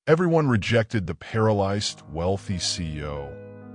Everyone rejected the paralyzed, wealthy CEO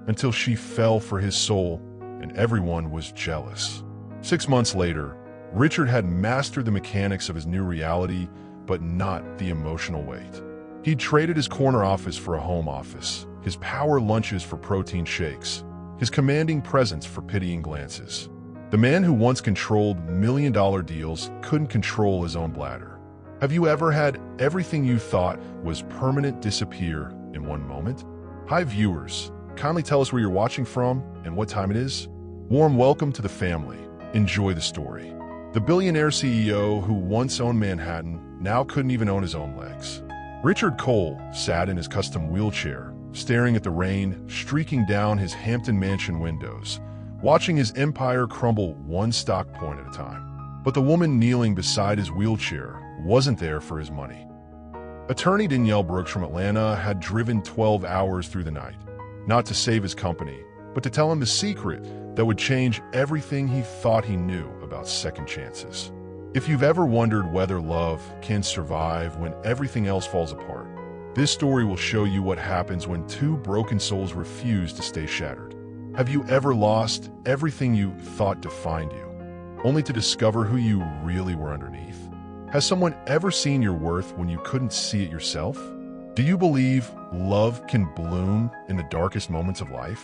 until she fell for his soul, and everyone was jealous. 6 months later, Richard had mastered the mechanics of his new reality, but not the emotional weight. He'd traded his corner office for a home office, his power lunches for protein shakes, his commanding presence for pitying glances. The man who once controlled million-dollar deals couldn't control his own bladder. Have you ever had everything you thought was permanent disappear in one moment? Hi viewers, kindly tell us where you're watching from and what time it is. Warm welcome to the family. Enjoy the story. The billionaire CEO who once owned Manhattan now couldn't even own his own legs. Richard Cole sat in his custom wheelchair, staring at the rain streaking down his Hampton mansion windows, watching his empire crumble one stock point at a time. But the woman kneeling beside his wheelchair wasn't there for his money. Attorney Danielle Brooks from Atlanta had driven 12 hours through the night, not to save his company, but to tell him the secret that would change everything he thought he knew about second chances. If you've ever wondered whether love can survive when everything else falls apart, this story will show you what happens when two broken souls refuse to stay shattered. Have you ever lost everything you thought defined you, only to discover who you really were underneath? Has someone ever seen your worth when you couldn't see it yourself? Do you believe love can bloom in the darkest moments of life?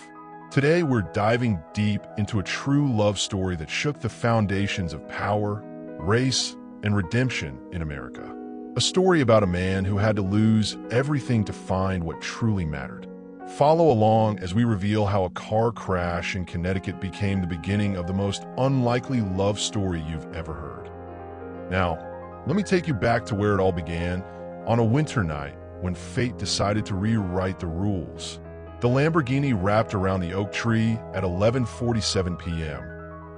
Today, we're diving deep into a true love story that shook the foundations of power, race, and redemption in America. A story about a man who had to lose everything to find what truly mattered. Follow along as we reveal how a car crash in Connecticut became the beginning of the most unlikely love story you've ever heard. Now, let me take you back to where it all began, on a winter night when fate decided to rewrite the rules. The Lamborghini wrapped around the oak tree at 11:47 p.m.,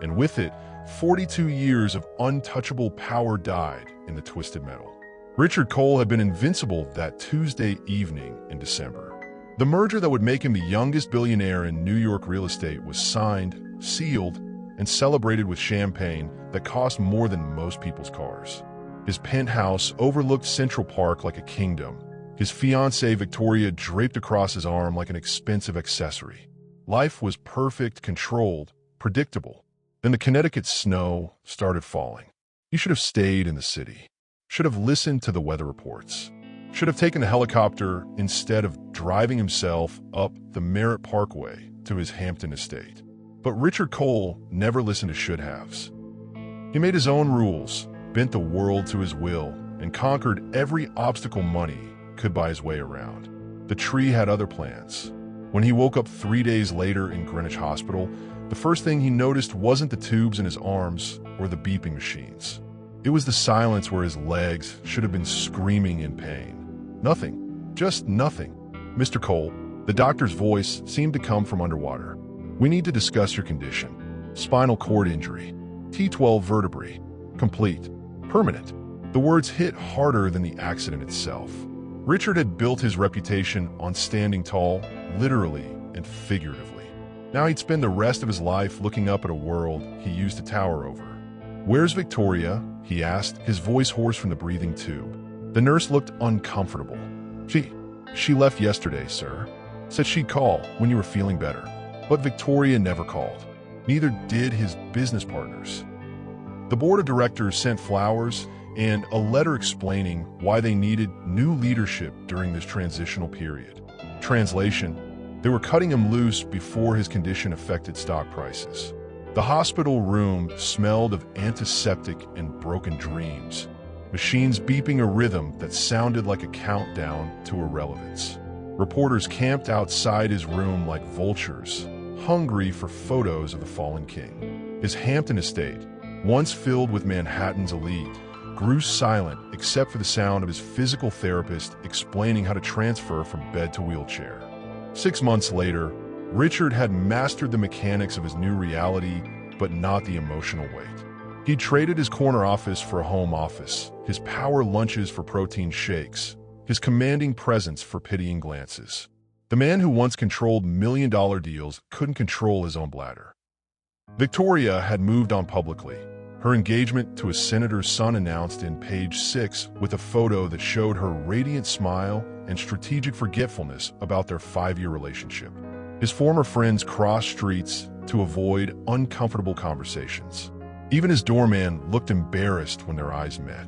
and with it, 42 years of untouchable power died in the twisted metal. Richard Cole had been invincible that Tuesday evening in December. The merger that would make him the youngest billionaire in New York real estate was signed, sealed, and celebrated with champagne that cost more than most people's cars. His penthouse overlooked Central Park like a kingdom, his fiancée Victoria draped across his arm like an expensive accessory. Life was perfect, controlled, predictable. Then the Connecticut snow started falling. He should have stayed in the city, should have listened to the weather reports, should have taken the helicopter instead of driving himself up the Merritt Parkway to his Hampton estate. But Richard Cole never listened to should-haves. He made his own rules, bent the world to his will, and conquered every obstacle money could buy his way around. The tree had other plans. When he woke up 3 days later in Greenwich Hospital, the first thing he noticed wasn't the tubes in his arms or the beeping machines. It was the silence where his legs should have been screaming in pain. Nothing. Just nothing. Mr. Cole, the doctor's voice seemed to come from underwater. We need to discuss your condition. Spinal cord injury. T12 vertebrae. Complete. Permanent. The words hit harder than the accident itself. Richard had built his reputation on standing tall, literally and figuratively. Now he'd spend the rest of his life looking up at a world he used to tower over. "Where's Victoria?" he asked, his voice hoarse from the breathing tube. The nurse looked uncomfortable. She left yesterday, sir. Said she'd call when you were feeling better. But Victoria never called. Neither did his business partners. The board of directors sent flowers and a letter explaining why they needed new leadership during this transitional period. Translation: they were cutting him loose before his condition affected stock prices. The hospital room smelled of antiseptic and broken dreams, machines beeping a rhythm that sounded like a countdown to irrelevance. Reporters camped outside his room like vultures, hungry for photos of the fallen king. His Hampton estate, once filled with Manhattan's elite, grew silent except for the sound of his physical therapist explaining how to transfer from bed to wheelchair. 6 months later, Richard had mastered the mechanics of his new reality, but not the emotional weight. He traded his corner office for a home office, his power lunches for protein shakes, his commanding presence for pitying glances. The man who once controlled million-dollar deals couldn't control his own bladder. Victoria had moved on publicly. Her engagement to a senator's son announced in Page 6 with a photo that showed her radiant smile and strategic forgetfulness about their 5-year relationship. His former friends crossed streets to avoid uncomfortable conversations. Even his doorman looked embarrassed when their eyes met.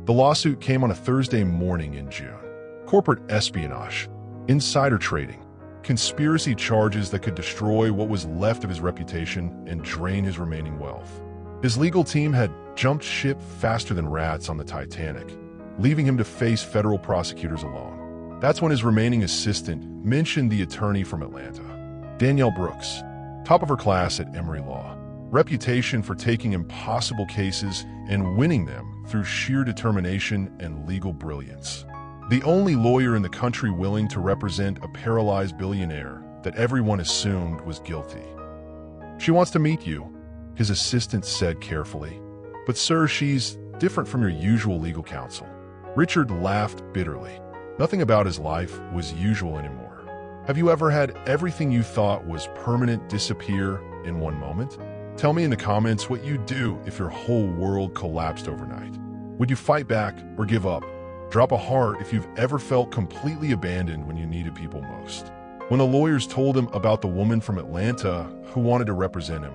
The lawsuit came on a Thursday morning in June. Corporate espionage, insider trading, conspiracy charges that could destroy what was left of his reputation and drain his remaining wealth. His legal team had jumped ship faster than rats on the Titanic, leaving him to face federal prosecutors alone. That's when his remaining assistant mentioned the attorney from Atlanta, Danielle Brooks, top of her class at Emory Law, reputation for taking impossible cases and winning them through sheer determination and legal brilliance. The only lawyer in the country willing to represent a paralyzed billionaire that everyone assumed was guilty. "She wants to meet you," his assistant said carefully. "But sir, she's different from your usual legal counsel." Richard laughed bitterly. Nothing about his life was usual anymore. Have you ever had everything you thought was permanent disappear in one moment? Tell me in the comments what you'd do if your whole world collapsed overnight. Would you fight back or give up? Drop a heart if you've ever felt completely abandoned when you needed people most. When the lawyers told him about the woman from Atlanta who wanted to represent him,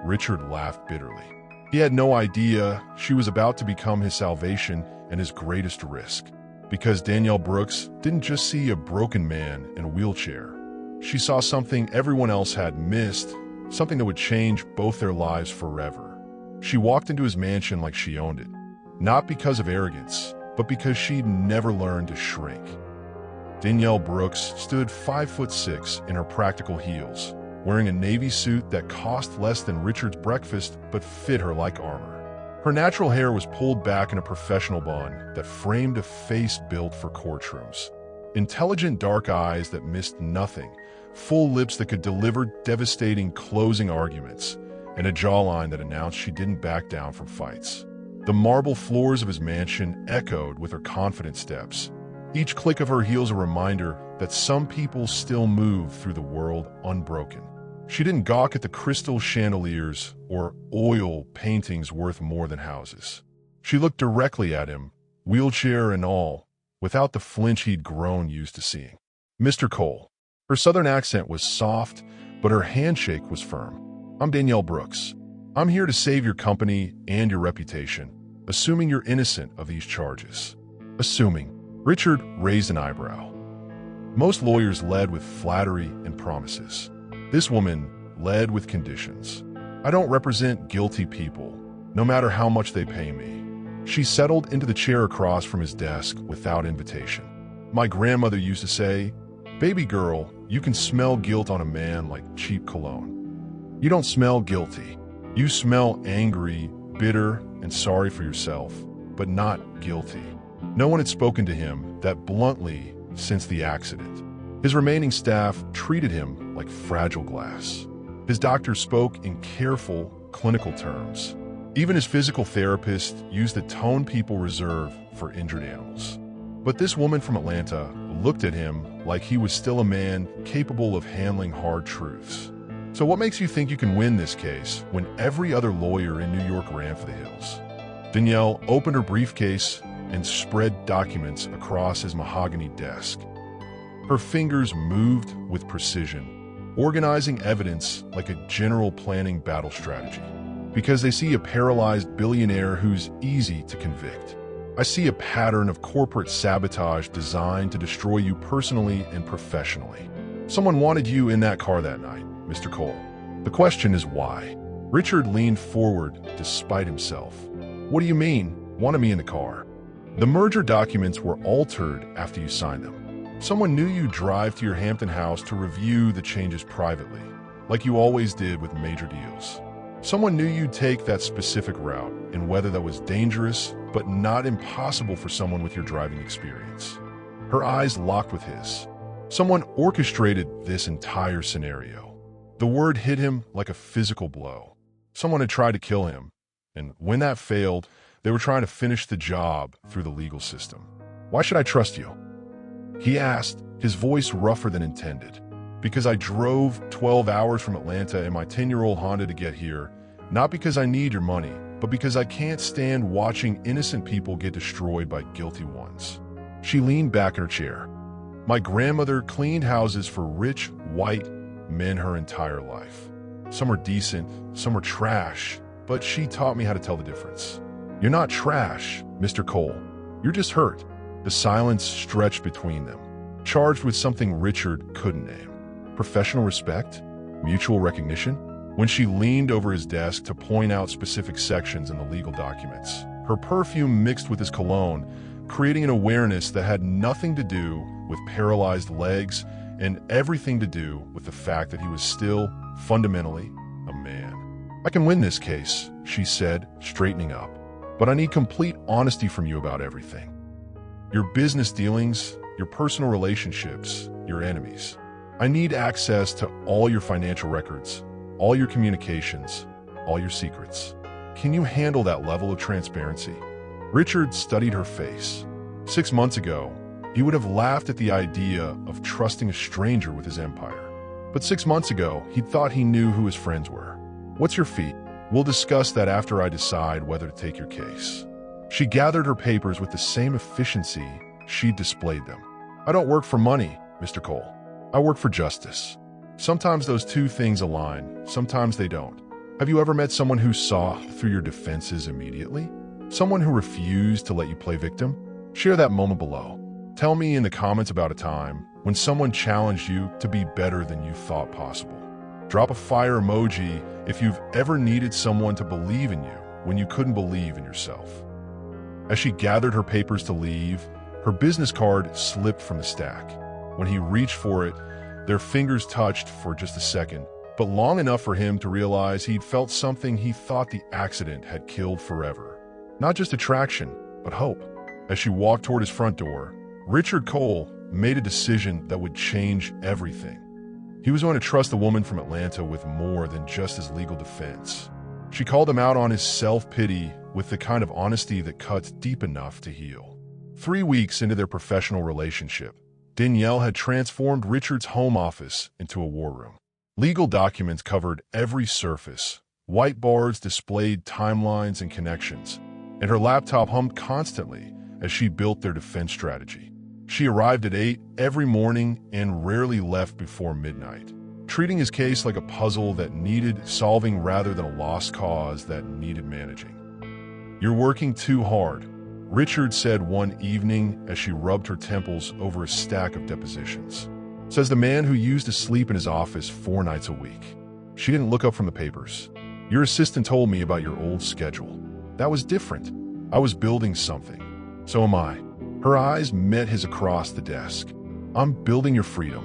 Richard laughed bitterly. He had no idea she was about to become his salvation and his greatest risk. Because Danielle Brooks didn't just see a broken man in a wheelchair. She saw something everyone else had missed, something that would change both their lives forever. She walked into his mansion like she owned it, not because of arrogance, but because she'd never learned to shrink. Danielle Brooks stood 5'6" in her practical heels, wearing a navy suit that cost less than Richard's breakfast but fit her like armor. Her natural hair was pulled back in a professional bun that framed a face built for courtrooms. Intelligent dark eyes that missed nothing, full lips that could deliver devastating closing arguments, and a jawline that announced she didn't back down from fights. The marble floors of his mansion echoed with her confident steps. Each click of her heels a reminder that some people still move through the world unbroken. She didn't gawk at the crystal chandeliers or oil paintings worth more than houses. She looked directly at him, wheelchair and all, without the flinch he'd grown used to seeing. "Mr. Cole." Her southern accent was soft, but her handshake was firm. "I'm Danielle Brooks. I'm here to save your company and your reputation, assuming you're innocent of these charges." Assuming. Richard raised an eyebrow. Most lawyers led with flattery and promises. This woman led with conditions. "I don't represent guilty people, no matter how much they pay me." She settled into the chair across from his desk without invitation. "My grandmother used to say, 'Baby girl, you can smell guilt on a man like cheap cologne.' You don't smell guilty. You smell angry, bitter, and sorry for yourself, but not guilty." No one had spoken to him that bluntly since the accident. His remaining staff treated him like fragile glass. His doctor spoke in careful, clinical terms. Even his physical therapist used the tone people reserve for injured animals. But this woman from Atlanta looked at him like he was still a man capable of handling hard truths. "So what makes you think you can win this case when every other lawyer in New York ran for the hills?" Danielle opened her briefcase and spread documents across his mahogany desk. Her fingers moved with precision, organizing evidence like a general planning battle strategy. "Because they see a paralyzed billionaire who's easy to convict. I see a pattern of corporate sabotage designed to destroy you personally and professionally. Someone wanted you in that car that night, Mr. Cole. The question is why?" Richard leaned forward despite himself. "What do you mean, wanted me in the car?" "The merger documents were altered after you signed them. Someone knew you'd drive to your Hampton house to review the changes privately, like you always did with major deals. Someone knew you'd take that specific route in weather that was dangerous, but not impossible for someone with your driving experience." Her eyes locked with his. Someone orchestrated this entire scenario. The word hit him like a physical blow. Someone had tried to kill him, and when that failed, they were trying to finish the job through the legal system. "Why should I trust you?" he asked, his voice rougher than intended. "Because I drove 12 hours from Atlanta in my 10-year-old Honda to get here, not because I need your money, but because I can't stand watching innocent people get destroyed by guilty ones." She leaned back in her chair. My grandmother cleaned houses for rich, white men her entire life. Some were decent, some were trash, but she taught me how to tell the difference. You're not trash, Mr. Cole. You're just hurt. The silence stretched between them, charged with something Richard couldn't name. Professional respect? Mutual recognition? When she leaned over his desk to point out specific sections in the legal documents, her perfume mixed with his cologne, creating an awareness that had nothing to do with paralyzed legs and everything to do with the fact that he was still, fundamentally, a man. I can win this case, she said, straightening up, but I need complete honesty from you about everything. Your business dealings, your personal relationships, your enemies. I need access to all your financial records, all your communications, all your secrets. Can you handle that level of transparency? Richard studied her face. 6 months ago, he would have laughed at the idea of trusting a stranger with his empire. But 6 months ago, he thought he knew who his friends were. What's your fee? We'll discuss that after I decide whether to take your case. She gathered her papers with the same efficiency she'd displayed them. I don't work for money, Mr. Cole. I work for justice. Sometimes those two things align, sometimes they don't. Have you ever met someone who saw through your defenses immediately? Someone who refused to let you play victim? Share that moment below. Tell me in the comments about a time when someone challenged you to be better than you thought possible. Drop a fire emoji if you've ever needed someone to believe in you when you couldn't believe in yourself. As she gathered her papers to leave, her business card slipped from the stack. When he reached for it, their fingers touched for just a second, but long enough for him to realize he'd felt something he thought the accident had killed forever. Not just attraction, but hope. As she walked toward his front door, Richard Cole made a decision that would change everything. He was going to trust a woman from Atlanta with more than just his legal defense. She called him out on his self-pity with the kind of honesty that cuts deep enough to heal. 3 weeks into their professional relationship, Danielle had transformed Richard's home office into a war room. Legal documents covered every surface. Whiteboards displayed timelines and connections, and her laptop hummed constantly as she built their defense strategy. She arrived at 8 every morning and rarely left before midnight, treating his case like a puzzle that needed solving rather than a lost cause that needed managing. "You're working too hard," Richard said one evening as she rubbed her temples over a stack of depositions. Says the man who used to sleep in his office 4 nights a week. She didn't look up from the papers. "Your assistant told me about your old schedule. That was different. I was building something. So am I." Her eyes met his across the desk. "I'm building your freedom."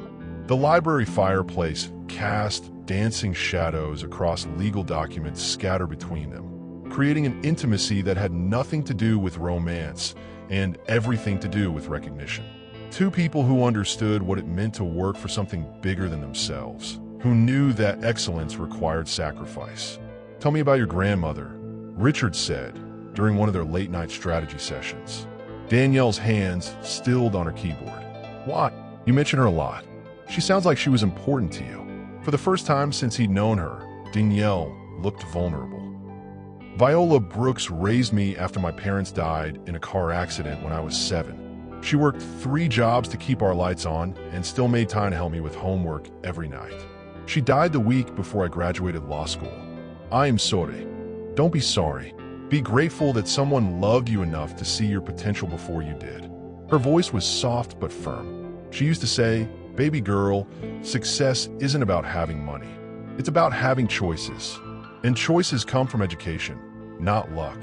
The library fireplace cast dancing shadows across legal documents scattered between them, creating an intimacy that had nothing to do with romance and everything to do with recognition. Two people who understood what it meant to work for something bigger than themselves, who knew that excellence required sacrifice. "Tell me about your grandmother," Richard said during one of their late-night strategy sessions. Danielle's hands stilled on her keyboard. "What? You mention her a lot. She sounds like she was important to you." For the first time since he'd known her, Danielle looked vulnerable. "Viola Brooks raised me after my parents died in a car accident when I was 7. She worked 3 jobs to keep our lights on and still made time to help me with homework every night. She died the week before I graduated law school. I am sorry." Don't be sorry. Be grateful that someone loved you enough to see your potential before you did. Her voice was soft but firm. She used to say, "Baby girl, success isn't about having money. It's about having choices. And choices come from education, not luck."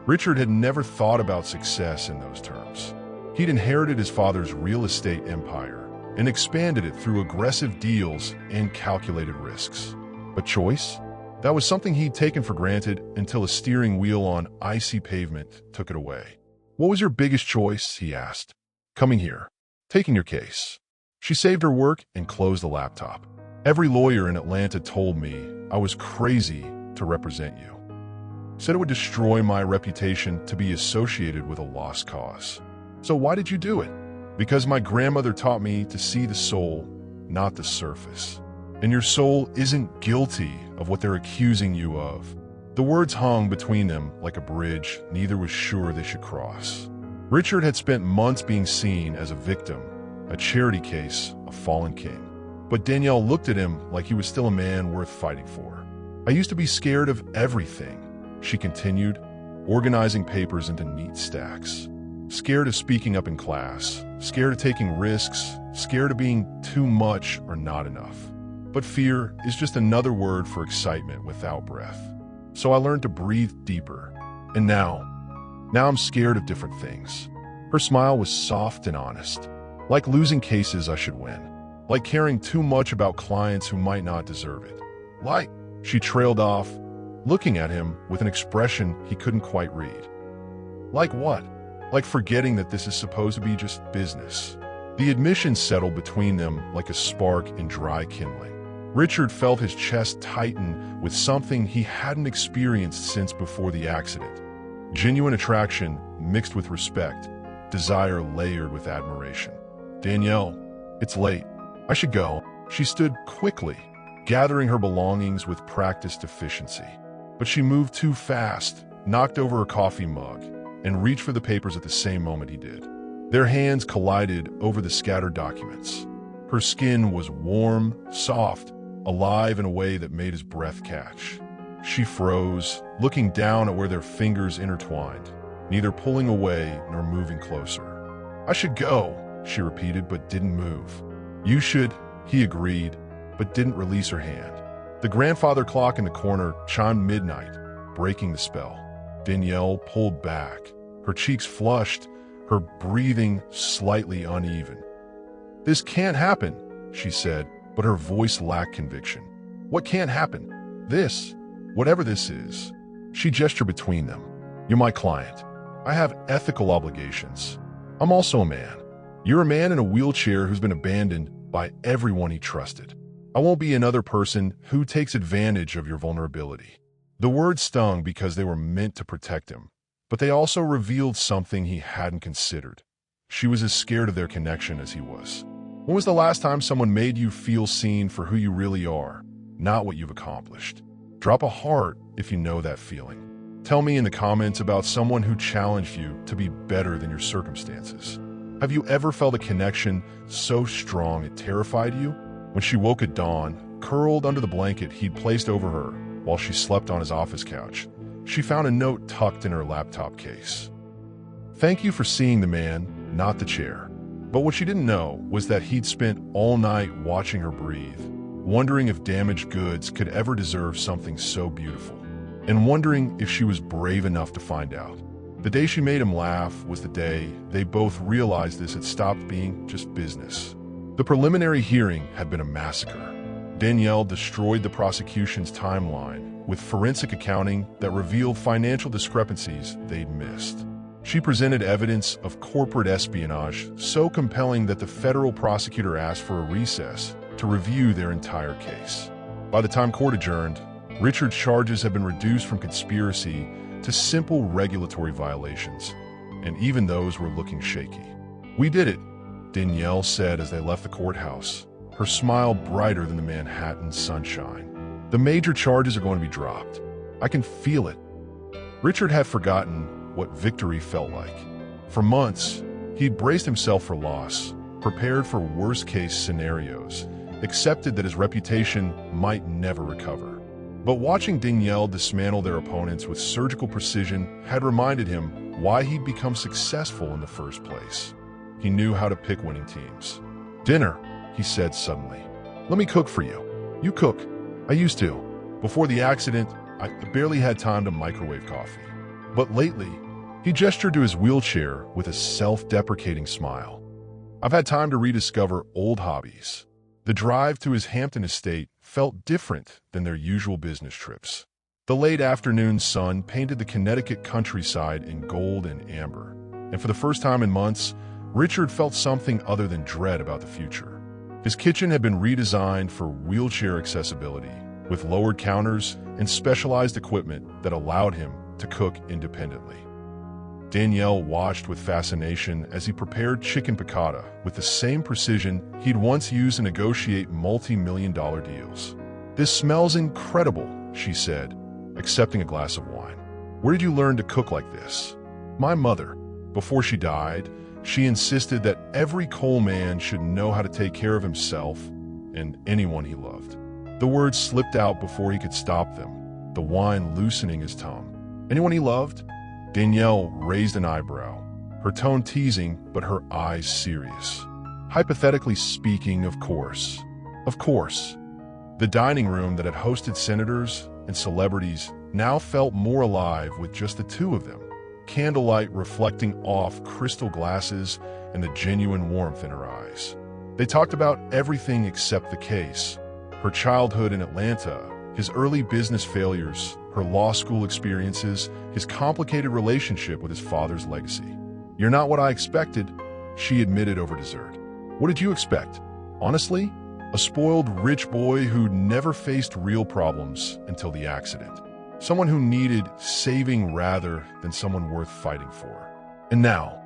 Richard had never thought about success in those terms. He'd inherited his father's real estate empire and expanded it through aggressive deals and calculated risks. But choice? That was something he'd taken for granted until a steering wheel on icy pavement took it away. "What was your biggest choice?" he asked. "Coming here. Taking your case." She saved her work and closed the laptop. "Every lawyer in Atlanta told me I was crazy to represent you. Said it would destroy my reputation to be associated with a lost cause. So why did you do it?" "Because my grandmother taught me to see the soul, not the surface. And your soul isn't guilty of what they're accusing you of." The words hung between them like a bridge neither was sure they should cross. Richard had spent months being seen as a victim, a charity case, a fallen king. But Danielle looked at him like he was still a man worth fighting for. I used to be scared of everything, she continued, organizing papers into neat stacks. Scared of speaking up in class, scared of taking risks, scared of being too much or not enough. But fear is just another word for excitement without breath. So I learned to breathe deeper. And now I'm scared of different things. Her smile was soft and honest. Like losing cases I should win. Like caring too much about clients who might not deserve it. Like, she trailed off, looking at him with an expression he couldn't quite read. Like what? Like forgetting that this is supposed to be just business. The admission settled between them like a spark in dry kindling. Richard felt his chest tighten with something he hadn't experienced since before the accident. Genuine attraction mixed with respect, desire layered with admiration. Danielle, it's late. I should go. She stood quickly, gathering her belongings with practiced efficiency. But she moved too fast, knocked over her coffee mug, and reached for the papers at the same moment he did. Their hands collided over the scattered documents. Her skin was warm, soft, alive in a way that made his breath catch. She froze, looking down at where their fingers intertwined, neither pulling away nor moving closer. I should go, she repeated, but didn't move. You should, he agreed, but didn't release her hand. The grandfather clock in the corner chimed midnight, breaking the spell. Danielle pulled back, her cheeks flushed, her breathing slightly uneven. This can't happen, she said, but her voice lacked conviction. What can't happen? This, whatever this is. She gestured between them. You're my client. I have ethical obligations. I'm also a man. You're a man in a wheelchair who's been abandoned by everyone he trusted. I won't be another person who takes advantage of your vulnerability. The words stung because they were meant to protect him, but they also revealed something he hadn't considered. She was as scared of their connection as he was. When was the last time someone made you feel seen for who you really are, not what you've accomplished? Drop a heart if you know that feeling. Tell me in the comments about someone who challenged you to be better than your circumstances. Have you ever felt a connection so strong it terrified you? When she woke at dawn, curled under the blanket he'd placed over her while she slept on his office couch, she found a note tucked in her laptop case. Thank you for seeing the man, not the chair. But what she didn't know was that he'd spent all night watching her breathe, wondering if damaged goods could ever deserve something so beautiful, and wondering if she was brave enough to find out. The day she made him laugh was the day they both realized this had stopped being just business. The preliminary hearing had been a massacre. Danielle destroyed the prosecution's timeline with forensic accounting that revealed financial discrepancies they'd missed. She presented evidence of corporate espionage so compelling that the federal prosecutor asked for a recess to review their entire case. By the time court adjourned, Richard's charges had been reduced from conspiracy to simple regulatory violations, and even those were looking shaky. We did it, Danielle said as they left the courthouse, her smile brighter than the Manhattan sunshine. The major charges are going to be dropped. I can feel it. Richard had forgotten what victory felt like. For months, he'd braced himself for loss, prepared for worst-case scenarios, accepted that his reputation might never recover. But watching Danielle dismantle their opponents with surgical precision had reminded him why he'd become successful in the first place. He knew how to pick winning teams. Dinner, he said suddenly. Let me cook for you. You cook. I used to. Before the accident, I barely had time to microwave coffee. But lately, he gestured to his wheelchair with a self-deprecating smile. I've had time to rediscover old hobbies. The drive to his Hampton estate felt different than their usual business trips. The late afternoon sun painted the Connecticut countryside in gold and amber, and for the first time in months, Richard felt something other than dread about the future. His kitchen had been redesigned for wheelchair accessibility, with lowered counters and specialized equipment that allowed him to cook independently. Danielle watched with fascination as he prepared chicken piccata with the same precision he'd once used to negotiate multi-million-dollar deals. This smells incredible, she said, accepting a glass of wine. Where did you learn to cook like this? My mother, before she died, She insisted that every coal man should know how to take care of himself and anyone he loved. The words slipped out before he could stop them, the wine loosening his tongue. Anyone he loved? Danielle raised an eyebrow, her tone teasing but her eyes serious. Hypothetically speaking, of course. Of course. The dining room that had hosted senators and celebrities now felt more alive with just the two of them, candlelight reflecting off crystal glasses and the genuine warmth in her eyes. They talked about everything except the case: her childhood in Atlanta, his early business failures, her law school experiences, his complicated relationship with his father's legacy. "You're not what I expected," she admitted over dessert. "What did you expect? Honestly, a spoiled rich boy who never faced real problems until the accident. Someone who needed saving rather than someone worth fighting for. And now,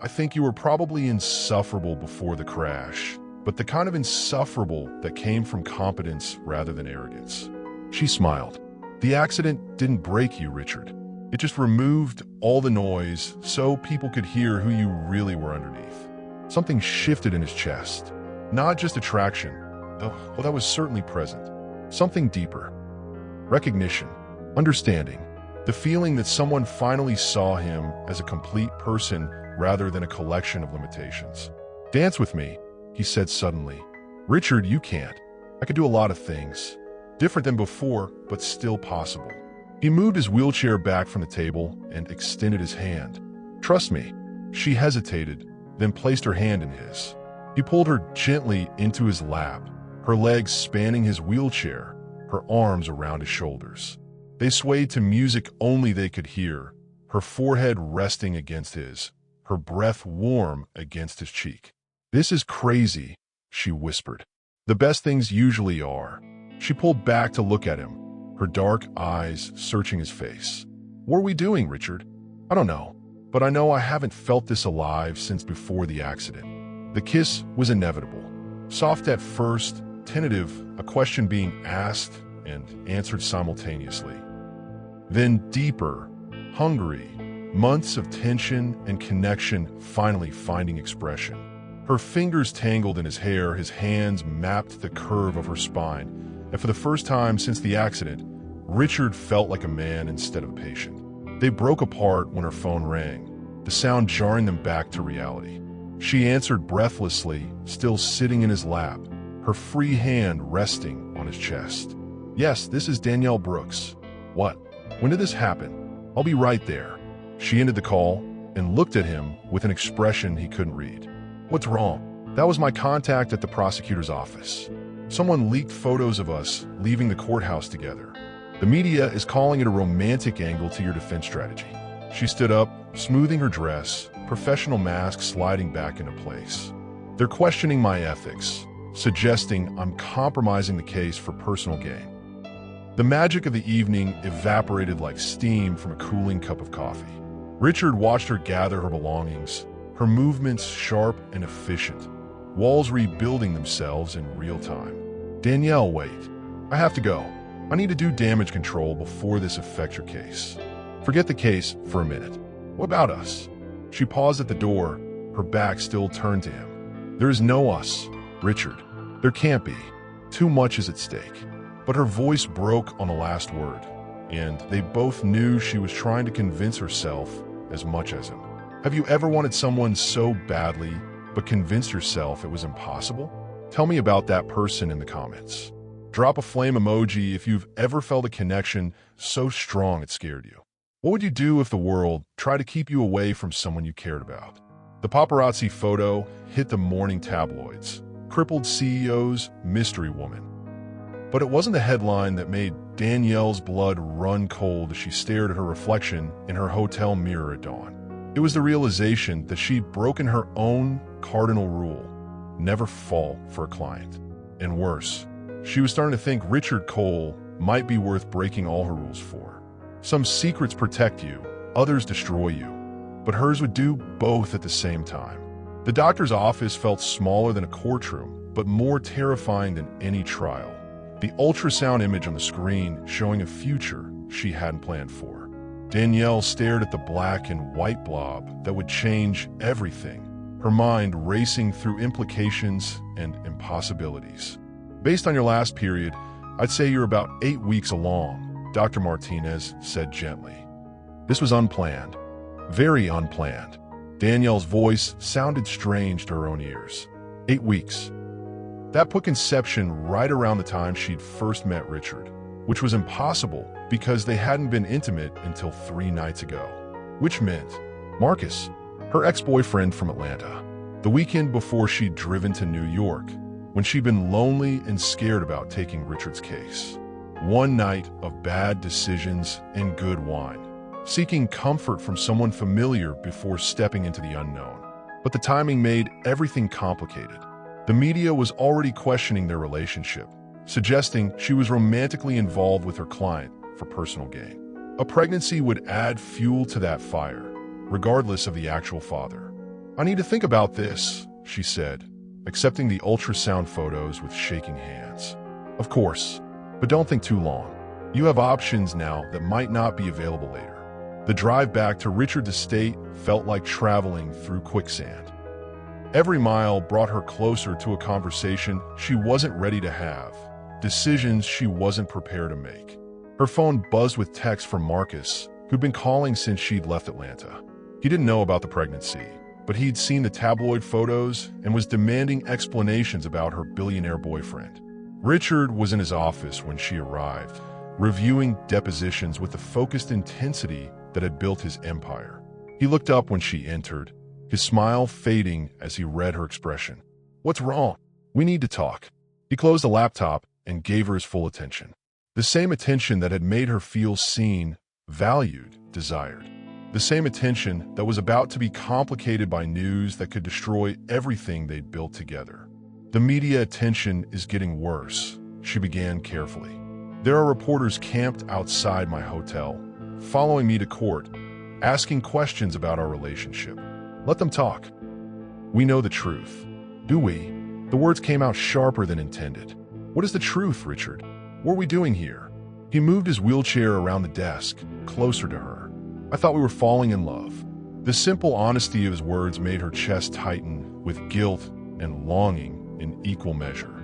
I think you were probably insufferable before the crash, but the kind of insufferable that came from competence rather than arrogance." She smiled. "The accident didn't break you, Richard. It just removed all the noise so people could hear who you really were underneath." Something shifted in his chest. Not just attraction, though that was certainly present. Something deeper. Recognition, understanding, the feeling that someone finally saw him as a complete person rather than a collection of limitations. "Dance with me," he said suddenly. "Richard, you can't. I could do a lot of things. Different than before, but still possible." He moved his wheelchair back from the table and extended his hand. "Trust me." She hesitated, then placed her hand in his. He pulled her gently into his lap, her legs spanning his wheelchair, her arms around his shoulders. They swayed to music only they could hear, her forehead resting against his, her breath warm against his cheek. "This is crazy," she whispered. "The best things usually are." She pulled back to look at him, her dark eyes searching his face. "What are we doing, Richard?" "I don't know, but I know I haven't felt this alive since before the accident." The kiss was inevitable. Soft at first, tentative, a question being asked and answered simultaneously. Then deeper, hungry, months of tension and connection finally finding expression. Her fingers tangled in his hair, his hands mapped the curve of her spine, and for the first time since the accident, Richard felt like a man instead of a patient. They broke apart when her phone rang, the sound jarring them back to reality. She answered breathlessly, still sitting in his lap, her free hand resting on his chest. "Yes, this is Danielle Brooks." "What? When did this happen?" "I'll be right there." She ended the call and looked at him with an expression he couldn't read. "What's wrong?" "That was my contact at the prosecutor's office. Someone leaked photos of us leaving the courthouse together. The media is calling it a romantic angle to your defense strategy." She stood up, smoothing her dress, professional mask sliding back into place. "They're questioning my ethics, suggesting I'm compromising the case for personal gain." The magic of the evening evaporated like steam from a cooling cup of coffee. Richard watched her gather her belongings, her movements sharp and efficient, walls rebuilding themselves in real time. "Danielle, wait. I have to go. I need to do damage control before this affects your case." "Forget the case for a minute. What about us?" She paused at the door, her back still turned to him. "There is no us, Richard. There can't be. Too much is at stake." But her voice broke on the last word, and they both knew she was trying to convince herself as much as him. Have you ever wanted someone so badly, but convinced yourself it was impossible? Tell me about that person in the comments. Drop a flame emoji if you've ever felt a connection so strong it scared you. What would you do if the world tried to keep you away from someone you cared about? The paparazzi photo hit the morning tabloids. Crippled CEO's mystery woman. But it wasn't the headline that made Danielle's blood run cold as she stared at her reflection in her hotel mirror at dawn. It was the realization that she'd broken her own cardinal rule: never fall for a client. And worse, she was starting to think Richard Cole might be worth breaking all her rules for. Some secrets protect you, others destroy you, but hers would do both at the same time. The doctor's office felt smaller than a courtroom, but more terrifying than any trial. The ultrasound image on the screen showing a future she hadn't planned for. Danielle stared at the black and white blob that would change everything, her mind racing through implications and impossibilities. Based on your last period, I'd say you're about 8 weeks along, Dr. Martinez said gently. This was unplanned, very unplanned. Danielle's voice sounded strange to her own ears. 8 weeks. That put conception right around the time she'd first met Richard, which was impossible because they hadn't been intimate until 3 nights ago. Which meant Marcus, her ex-boyfriend from Atlanta, the weekend before she'd driven to New York, when she'd been lonely and scared about taking Richard's case. One night of bad decisions and good wine, seeking comfort from someone familiar before stepping into the unknown. But the timing made everything complicated. The media was already questioning their relationship, suggesting she was romantically involved with her client for personal gain. A pregnancy would add fuel to that fire, regardless of the actual father. I need to think about this, she said, accepting the ultrasound photos with shaking hands. Of course, but don't think too long. You have options now that might not be available later. The drive back to Richard's estate felt like traveling through quicksand. Every mile brought her closer to a conversation she wasn't ready to have, decisions she wasn't prepared to make. Her phone buzzed with texts from Marcus, who'd been calling since she'd left Atlanta. He didn't know about the pregnancy, but he'd seen the tabloid photos and was demanding explanations about her billionaire boyfriend. Richard was in his office when she arrived, reviewing depositions with the focused intensity that had built his empire. He looked up when she entered, his smile fading as he read her expression. What's wrong? We need to talk. He closed the laptop and gave her his full attention. The same attention that had made her feel seen, valued, desired. The same attention that was about to be complicated by news that could destroy everything they'd built together. The media attention is getting worse, she began carefully. There are reporters camped outside my hotel, following me to court, asking questions about our relationship. Let them talk. We know the truth. Do we? The words came out sharper than intended. What is the truth, Richard? What are we doing here? He moved his wheelchair around the desk, closer to her. I thought we were falling in love. The simple honesty of his words made her chest tighten with guilt and longing in equal measure.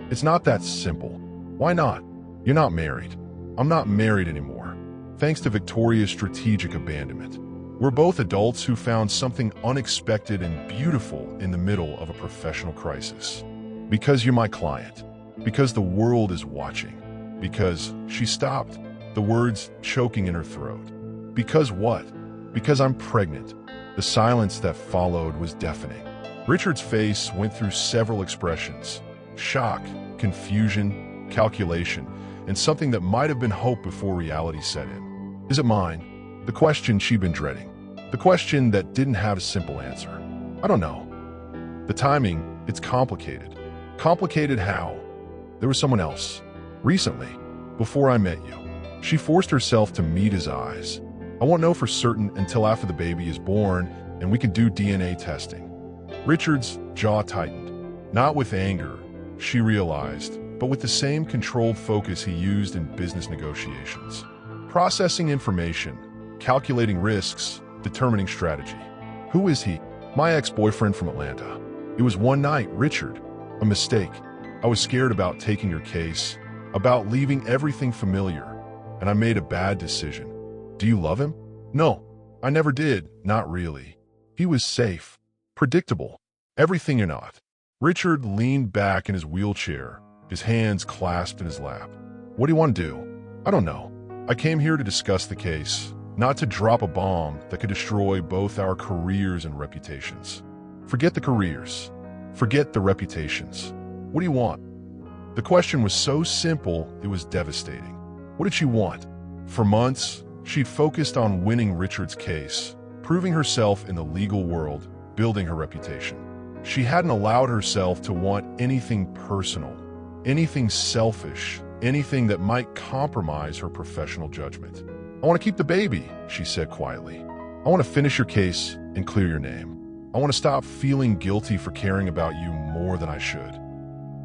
It's not that simple. Why not? You're not married. I'm not married anymore. Thanks to Victoria's strategic abandonment. We're both adults who found something unexpected and beautiful in the middle of a professional crisis. Because you're my client. Because the world is watching. Because she stopped, the words choking in her throat. Because what? Because I'm pregnant. The silence that followed was deafening. Richard's face went through several expressions. Shock, confusion, calculation, and something that might have been hope before reality set in. Is it mine? The question she'd been dreading. The question that didn't have a simple answer. I don't know. The timing, it's complicated. Complicated how? There was someone else. Recently, before I met you. She forced herself to meet his eyes. I won't know for certain until after the baby is born and we can do DNA testing. Richard's jaw tightened. Not with anger, she realized, but with the same controlled focus he used in business negotiations. Processing information, calculating risks, determining strategy. Who is he? My ex-boyfriend from Atlanta. It was one night, Richard. A mistake. I was scared about taking your case, about leaving everything familiar, and I made a bad decision. Do you love him? No, I never did, not really. He was safe, predictable, everything you're not. Richard leaned back in his wheelchair, his hands clasped in his lap. What do you want to do? I don't know. I came here to discuss the case, not to drop a bomb that could destroy both our careers and reputations. Forget the careers. Forget the reputations. What do you want? The question was so simple, it was devastating. What did she want? For months, she'd focused on winning Richard's case, proving herself in the legal world, building her reputation. She hadn't allowed herself to want anything personal, anything selfish, anything that might compromise her professional judgment. I want to keep the baby, she said quietly. I want to finish your case and clear your name. I want to stop feeling guilty for caring about you more than I should.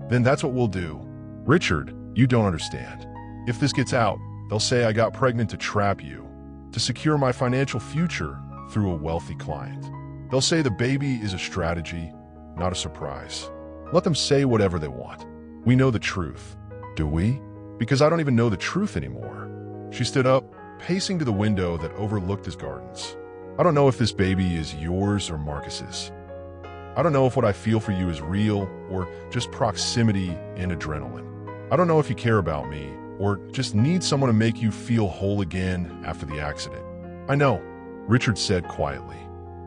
Then that's what we'll do. Richard, you don't understand. If this gets out, they'll say I got pregnant to trap you. to secure my financial future through a wealthy client. They'll say the baby is a strategy, not a surprise. Let them say whatever they want. We know the truth. Do we? Because I don't even know the truth anymore. She stood up, pacing to the window that overlooked his gardens. I don't know if this baby is yours or Marcus's. I don't know if what I feel for you is real or just proximity and adrenaline. I don't know if you care about me or just need someone to make you feel whole again after the accident. I know, Richard said quietly.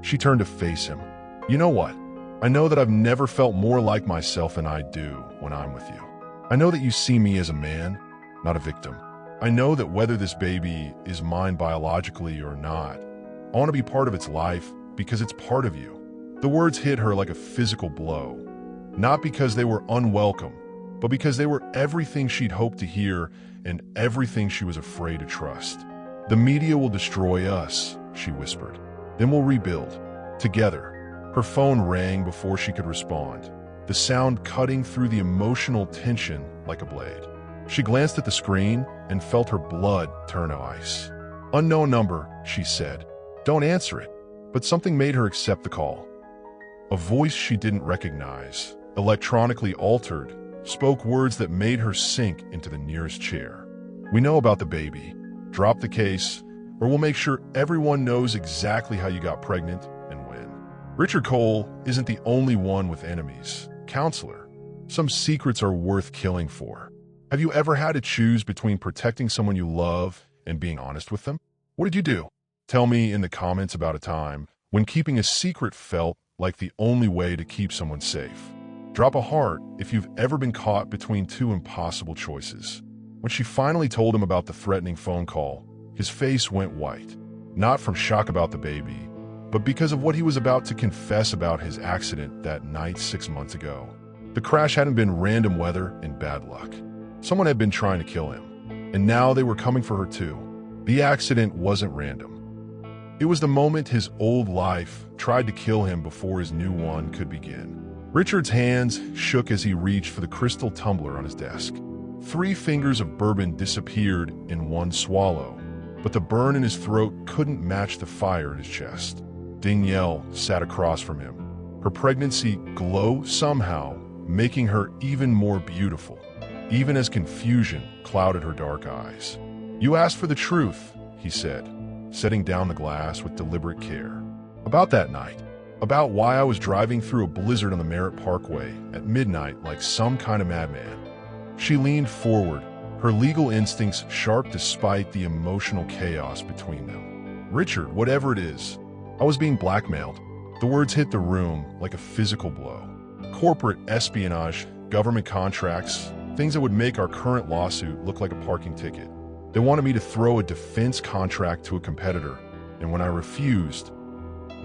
She turned to face him. You know what? I know that I've never felt more like myself than I do when I'm with you. I know that you see me as a man, not a victim. I know that whether this baby is mine biologically or not, I want to be part of its life because it's part of you. The words hit her like a physical blow, not because they were unwelcome, but because they were everything she'd hoped to hear and everything she was afraid to trust. The media will destroy us, she whispered. Then we'll rebuild, together. Her phone rang before she could respond, the sound cutting through the emotional tension like a blade. She glanced at the screen and felt her blood turn to ice. Unknown number, she said. Don't answer it. But something made her accept the call. A voice she didn't recognize, electronically altered, spoke words that made her sink into the nearest chair. We know about the baby. Drop the case, or we'll make sure everyone knows exactly how you got pregnant and when. Richard Cole isn't the only one with enemies. Counselor, some secrets are worth killing for. Have you ever had to choose between protecting someone you love and being honest with them? What did you do? Tell me in the comments about a time when keeping a secret felt like the only way to keep someone safe. Drop a heart if you've ever been caught between two impossible choices. When she finally told him about the threatening phone call, his face went white, not from shock about the baby, but because of what he was about to confess about his accident that night 6 months ago. The crash hadn't been random weather and bad luck. Someone had been trying to kill him, and now they were coming for her too. The accident wasn't random. It was the moment his old life tried to kill him before his new one could begin. Richard's hands shook as he reached for the crystal tumbler on his desk. 3 fingers of bourbon disappeared in one swallow, but the burn in his throat couldn't match the fire in his chest. Danielle sat across from him, her pregnancy glow somehow, making her even more beautiful, even as confusion clouded her dark eyes. You asked for the truth, he said, setting down the glass with deliberate care. About that night, about why I was driving through a blizzard on the Merritt Parkway at midnight like some kind of madman. She leaned forward, her legal instincts sharp despite the emotional chaos between them. Richard, whatever it is, I was being blackmailed. The words hit the room like a physical blow. Corporate espionage, government contracts, things that would make our current lawsuit look like a parking ticket. They wanted me to throw a defense contract to a competitor, and when I refused,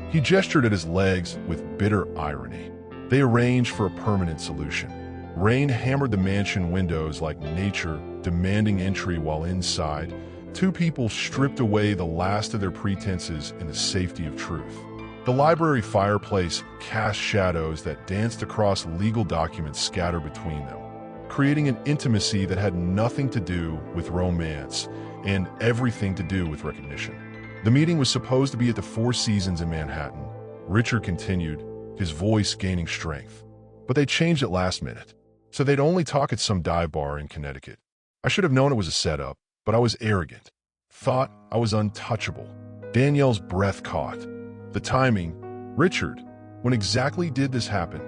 he gestured at his legs with bitter irony. They arranged for a permanent solution. Rain hammered the mansion windows like nature, demanding entry while inside, 2 people stripped away the last of their pretenses in the safety of truth. The library fireplace cast shadows that danced across legal documents scattered between them, creating an intimacy that had nothing to do with romance and everything to do with recognition. The meeting was supposed to be at the Four Seasons in Manhattan. Richard continued, his voice gaining strength. But they changed it last minute, so they'd only talk at some dive bar in Connecticut. I should have known it was a setup, but I was arrogant. Thought I was untouchable. Danielle's breath caught. The timing. Richard, when exactly did this happen?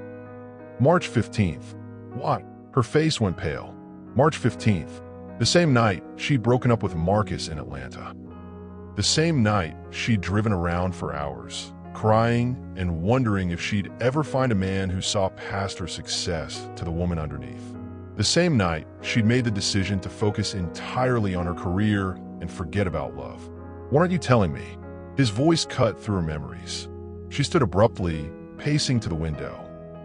March 15th. What? Her face went pale. March 15th. The same night she'd broken up with Marcus in Atlanta. The same night she'd driven around for hours, crying and wondering if she'd ever find a man who saw past her success to the woman underneath. The same night she'd made the decision to focus entirely on her career and forget about love. What aren't you telling me? His voice cut through her memories. She stood abruptly, pacing to the window.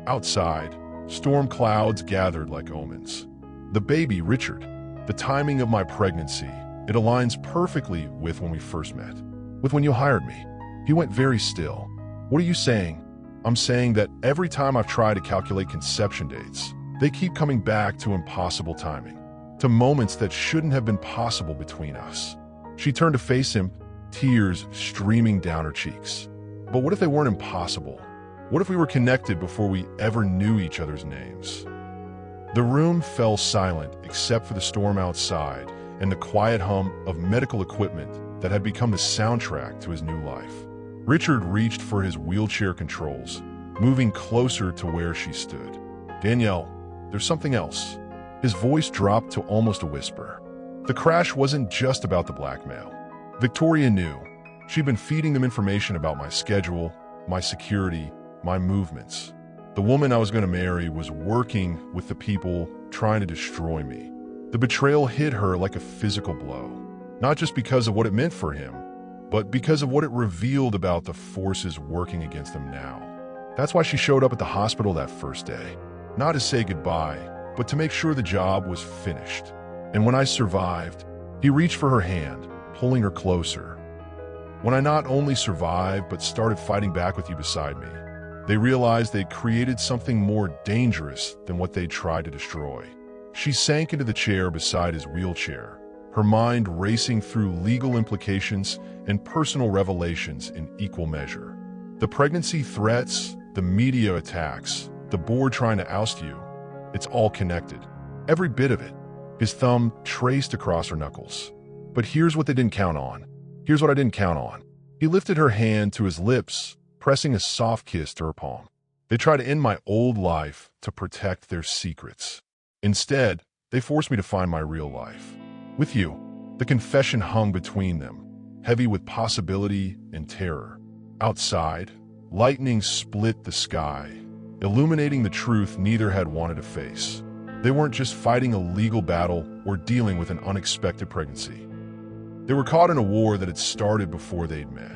Outside, storm clouds gathered like omens. The baby, Richard. The timing of my pregnancy. It aligns perfectly with when we first met. With when you hired me. He went very still. What are you saying? I'm saying that every time I've tried to calculate conception dates, they keep coming back to impossible timing. To moments that shouldn't have been possible between us. She turned to face him, tears streaming down her cheeks. But what if they weren't impossible? What if we were connected before we ever knew each other's names? The room fell silent except for the storm outside and the quiet hum of medical equipment that had become the soundtrack to his new life. Richard reached for his wheelchair controls, moving closer to where she stood. "Danielle, there's something else." His voice dropped to almost a whisper. The crash wasn't just about the blackmail. Victoria knew. She'd been feeding them information about my schedule, my security, my movements. The woman I was going to marry was working with the people trying to destroy me. The betrayal hit her like a physical blow, not just because of what it meant for him, but because of what it revealed about the forces working against him now. That's why she showed up at the hospital that first day, not to say goodbye, but to make sure the job was finished. And when I survived, he reached for her hand, pulling her closer. When I not only survived, but started fighting back with you beside me, they realized they'd created something more dangerous than what they'd tried to destroy. She sank into the chair beside his wheelchair, her mind racing through legal implications and personal revelations in equal measure. The pregnancy threats, the media attacks, the board trying to oust you, it's all connected. Every bit of it. His thumb traced across her knuckles. But here's what they didn't count on. Here's what I didn't count on. He lifted her hand to his lips, pressing a soft kiss to her palm. They tried to end my old life to protect their secrets. Instead, they forced me to find my real life. With you. The confession hung between them, heavy with possibility and terror. Outside, lightning split the sky, illuminating the truth neither had wanted to face. They weren't just fighting a legal battle or dealing with an unexpected pregnancy. They were caught in a war that had started before they'd met,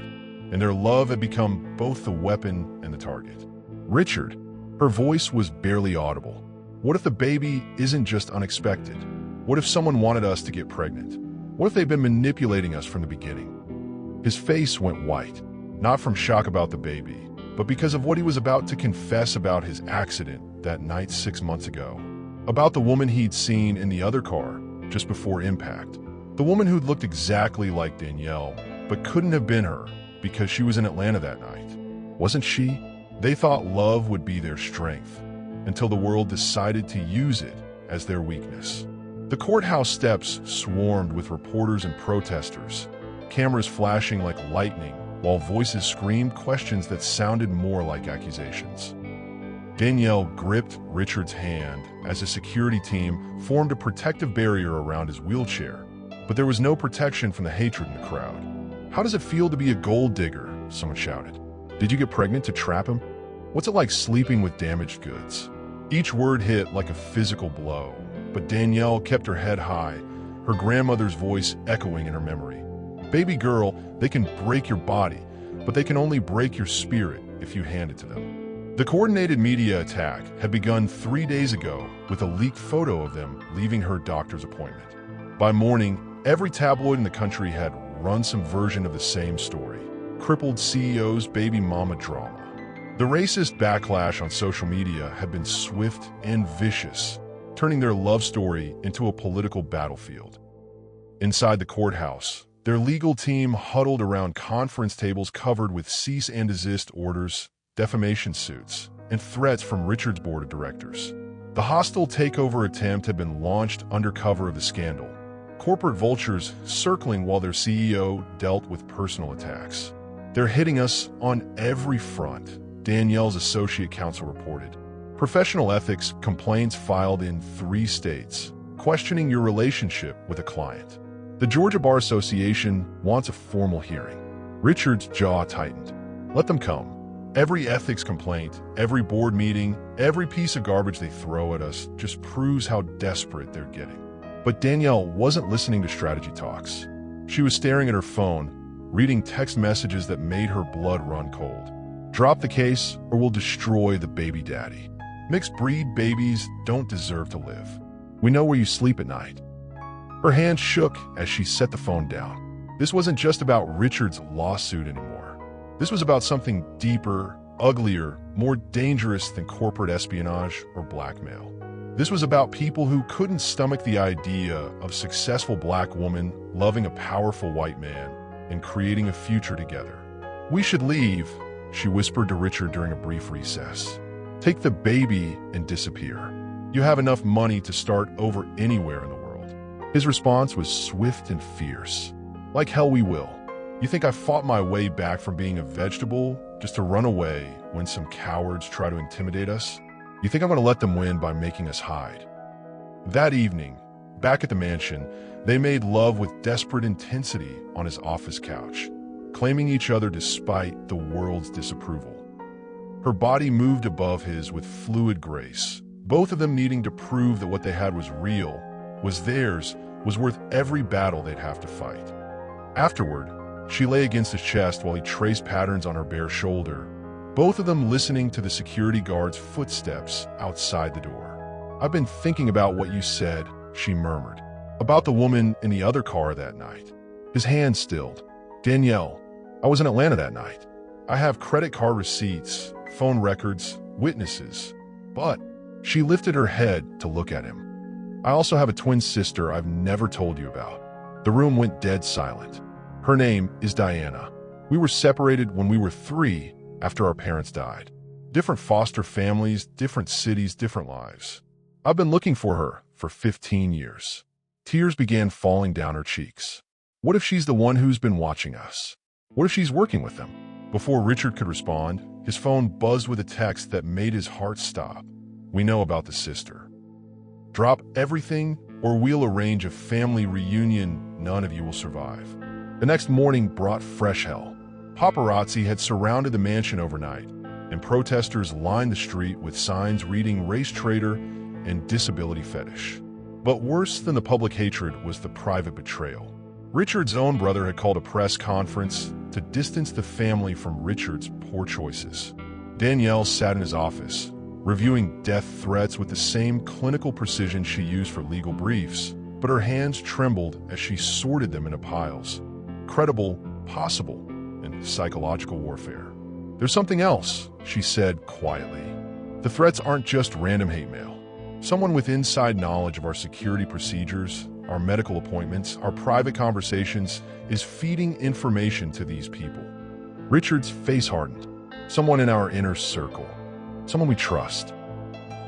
and their love had become both the weapon and the target. "Richard," her voice was barely audible. "What if the baby isn't just unexpected? What if someone wanted us to get pregnant? What if they'd been manipulating us from the beginning?" His face went white, not from shock about the baby, but because of what he was about to confess about his accident that night 6 months ago. About the woman he'd seen in the other car just before impact. The woman who'd looked exactly like Danielle, but couldn't have been her because she was in Atlanta that night. Wasn't she? They thought love would be their strength, until the world decided to use it as their weakness. The courthouse steps swarmed with reporters and protesters, cameras flashing like lightning, while voices screamed questions that sounded more like accusations. Danielle gripped Richard's hand as a security team formed a protective barrier around his wheelchair, but there was no protection from the hatred in the crowd. "How does it feel to be a gold digger?" someone shouted. "Did you get pregnant to trap him? What's it like sleeping with damaged goods?" Each word hit like a physical blow, but Danielle kept her head high, her grandmother's voice echoing in her memory. "Baby girl, they can break your body, but they can only break your spirit if you hand it to them." The coordinated media attack had begun 3 days ago with a leaked photo of them leaving her doctor's appointment. By morning, every tabloid in the country had run some version of the same story. Crippled CEO's baby mama drama. The racist backlash on social media had been swift and vicious, turning their love story into a political battlefield. Inside the courthouse, their legal team huddled around conference tables covered with cease and desist orders, defamation suits, and threats from Richard's board of directors. The hostile takeover attempt had been launched under cover of the scandal, corporate vultures circling while their CEO dealt with personal attacks. "They're hitting us on every front," Danielle's associate counsel reported. "Professional ethics complaints filed in 3 states, questioning your relationship with a client. The Georgia Bar Association wants a formal hearing." Richard's jaw tightened. Let them come. Every ethics complaint, every board meeting, every piece of garbage they throw at us just proves how desperate they're getting. But Danielle wasn't listening to strategy talks. She was staring at her phone, reading text messages that made her blood run cold. "Drop the case or we'll destroy the baby daddy. Mixed breed babies don't deserve to live. We know where you sleep at night." Her hand shook as she set the phone down. This wasn't just about Richard's lawsuit anymore. This was about something deeper, uglier, more dangerous than corporate espionage or blackmail. This was about people who couldn't stomach the idea of a successful black woman loving a powerful white man and creating a future together. "We should leave," she whispered to Richard during a brief recess. "Take the baby and disappear. You have enough money to start over anywhere in the world." His response was swift and fierce. "Like hell we will. You think I fought my way back from being a vegetable just to run away when some cowards try to intimidate us? You think I'm going to let them win by making us hide?" That evening, back at the mansion, they made love with desperate intensity on his office couch, claiming each other despite the world's disapproval. Her body moved above his with fluid grace, both of them needing to prove that what they had was real, was theirs, was worth every battle they'd have to fight. Afterward, she lay against his chest while he traced patterns on her bare shoulder, both of them listening to the security guard's footsteps outside the door. "I've been thinking about what you said," she murmured, "about the woman in the other car that night." His hand stilled. "Danielle, I was in Atlanta that night. I have credit card receipts, phone records, witnesses." But she lifted her head to look at him. "I also have a twin sister I've never told you about." The room went dead silent. "Her name is Diana. We were separated when we were 3 after our parents died. Different foster families, different cities, different lives. I've been looking for her for 15 years. Tears began falling down her cheeks. What if she's the one who's been watching us? What if she's working with them? Before Richard could respond, his phone buzzed with a text that made his heart stop. "We know about the sister. Drop everything or we'll arrange a family reunion none of you will survive." The next morning brought fresh hell. Paparazzi had surrounded the mansion overnight, and protesters lined the street with signs reading "race traitor" and "disability fetish." But worse than the public hatred was the private betrayal. Richard's own brother had called a press conference to distance the family from Richard's poor choices. Danielle sat in his office, reviewing death threats with the same clinical precision she used for legal briefs, but her hands trembled as she sorted them into piles. Credible, possible, and psychological warfare. "There's something else," she said quietly. "The threats aren't just random hate mail. Someone with inside knowledge of our security procedures, our medical appointments, our private conversations, is feeding information to these people." Richard's face hardened. "Someone in our inner circle. Someone we trust."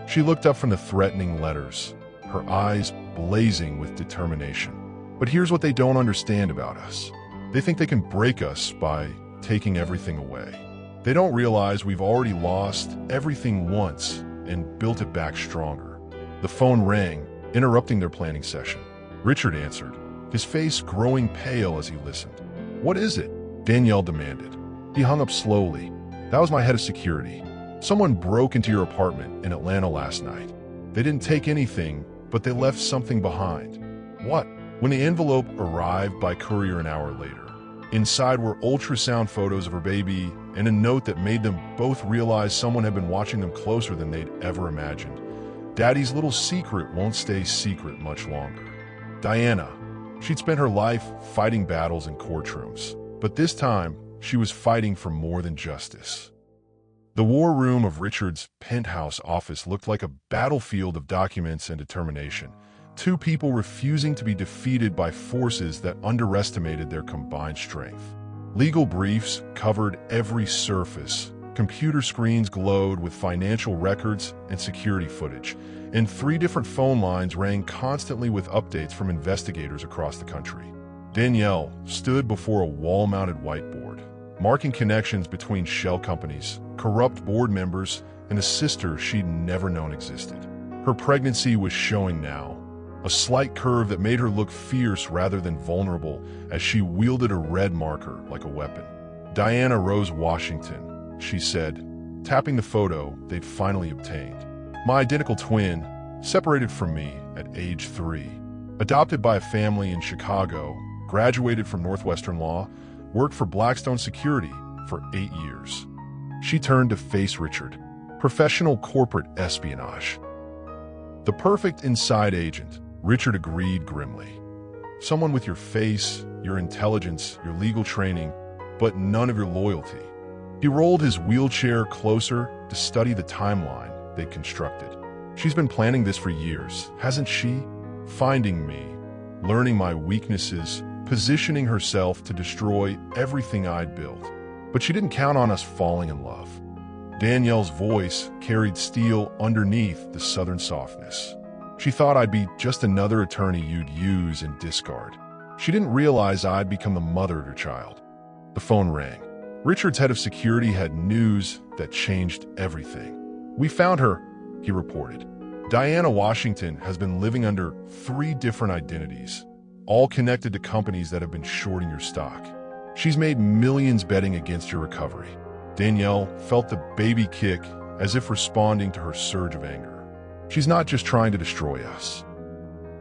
She looked up from the threatening letters, her eyes blazing with determination. "But here's what they don't understand about us. They think they can break us by taking everything away. They don't realize we've already lost everything once and built it back stronger." The phone rang, interrupting their planning session. Richard answered, his face growing pale as he listened. "What is it?" Danielle demanded. He hung up slowly. "That was my head of security. Someone broke into your apartment in Atlanta last night. They didn't take anything, but they left something behind." "What?" When the envelope arrived by courier an hour later, inside were ultrasound photos of her baby and a note that made them both realize someone had been watching them closer than they'd ever imagined. Daddy's little secret won't stay secret much longer. Diana. She'd spent her life fighting battles in courtrooms, but this time she was fighting for more than justice. The war room of Richard's penthouse office looked like a battlefield of documents and determination. 2 people refusing to be defeated by forces that underestimated their combined strength. Legal briefs covered every surface. Computer screens glowed with financial records and security footage, and 3 different phone lines rang constantly with updates from investigators across the country. Danielle stood before a wall-mounted whiteboard, marking connections between shell companies, corrupt board members, and a sister she'd never known existed. Her pregnancy was showing now, a slight curve that made her look fierce rather than vulnerable as she wielded a red marker like a weapon. "Diana Rose Washington," she said, tapping the photo they'd finally obtained. "My identical twin, separated from me at age 3. Adopted by a family in Chicago, graduated from Northwestern Law, worked for Blackstone Security for 8 years." She turned to face Richard. "Professional corporate espionage." "The perfect inside agent," Richard agreed grimly. "Someone with your face, your intelligence, your legal training, but none of your loyalty." He rolled his wheelchair closer to study the timeline they'd constructed. "She's been planning this for years, hasn't she? Finding me, learning my weaknesses, positioning herself to destroy everything I'd built. But she didn't count on us falling in love. Danielle's voice carried steel underneath the southern softness. She thought I'd be just another attorney you'd use and discard. She didn't realize I'd become the mother of her child. The phone rang. Richard's head of security had news that changed everything. "We found her," he reported. "Diana Washington has been living under 3 different identities, all connected to companies that have been shorting your stock. She's made millions betting against your recovery." Danielle felt the baby kick as if responding to her surge of anger. "She's not just trying to destroy us.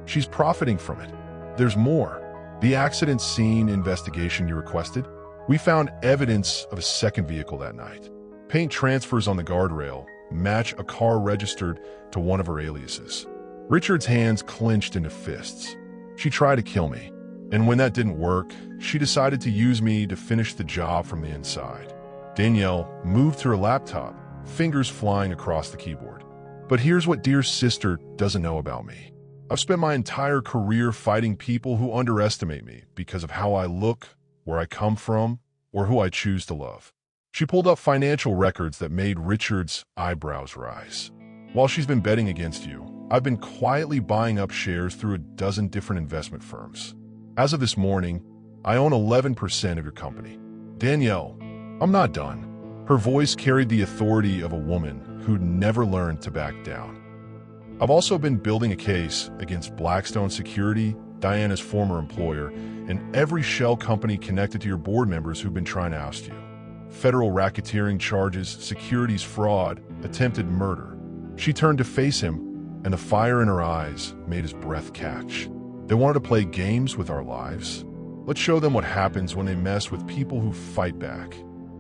She's profiting from it. There's more. The accident scene investigation you requested? We found evidence of a second vehicle that night. Paint transfers on the guardrail match a car registered to one of her aliases." Richard's hands clenched into fists. "She tried to kill me, and when that didn't work, she decided to use me to finish the job from the inside." Danielle moved to her laptop, fingers flying across the keyboard. "But here's what dear sister doesn't know about me. I've spent my entire career fighting people who underestimate me because of how I look, where I come from, or who I choose to love." She pulled up financial records that made Richard's eyebrows rise. "While she's been betting against you, I've been quietly buying up shares through a dozen different investment firms. As of this morning, I own 11% of your company." "Danielle, I'm not done." Her voice carried the authority of a woman who'd never learned to back down. "I've also been building a case against Blackstone Security, Diana's former employer, and every shell company connected to your board members who've been trying to oust you. Federal racketeering charges, securities fraud, attempted murder." She turned to face him, and the fire in her eyes made his breath catch. "They wanted to play games with our lives. Let's show them what happens when they mess with people who fight back."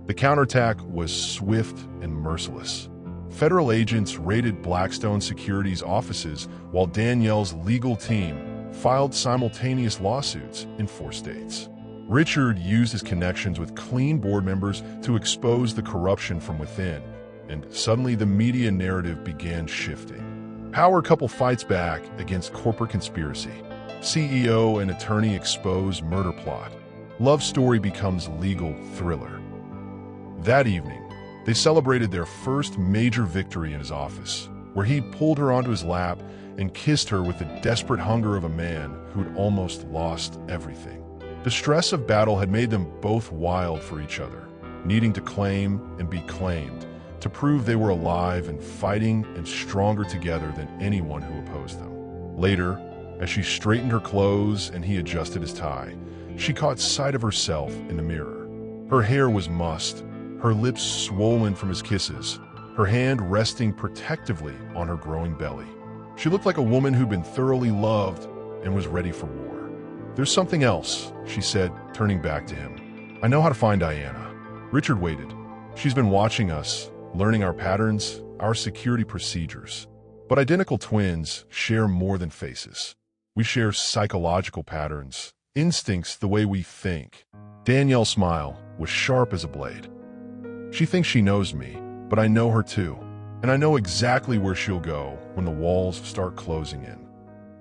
The counterattack was swift and merciless. Federal agents raided Blackstone Security's offices while Danielle's legal team filed simultaneous lawsuits in 4 states. Richard used his connections with clean board members to expose the corruption from within, and suddenly the media narrative began shifting. Power couple fights back against corporate conspiracy. CEO and attorney expose murder plot. Love story becomes legal thriller. That evening, they celebrated their first major victory in his office, where he pulled her onto his lap and kissed her with the desperate hunger of a man who'd almost lost everything. The stress of battle had made them both wild for each other, needing to claim and be claimed, to prove they were alive and fighting and stronger together than anyone who opposed them. Later, as she straightened her clothes and he adjusted his tie, she caught sight of herself in the mirror. Her hair was mussed, her lips swollen from his kisses, her hand resting protectively on her growing belly. She looked like a woman who'd been thoroughly loved and was ready for war. "There's something else," she said, turning back to him. "I know how to find Diana." Richard waited. "She's been watching us, learning our patterns, our security procedures. But identical twins share more than faces. We share psychological patterns, instincts, the way we think." Danielle's smile was sharp as a blade. "She thinks she knows me, but I know her too, and I know exactly where she'll go when the walls start closing in."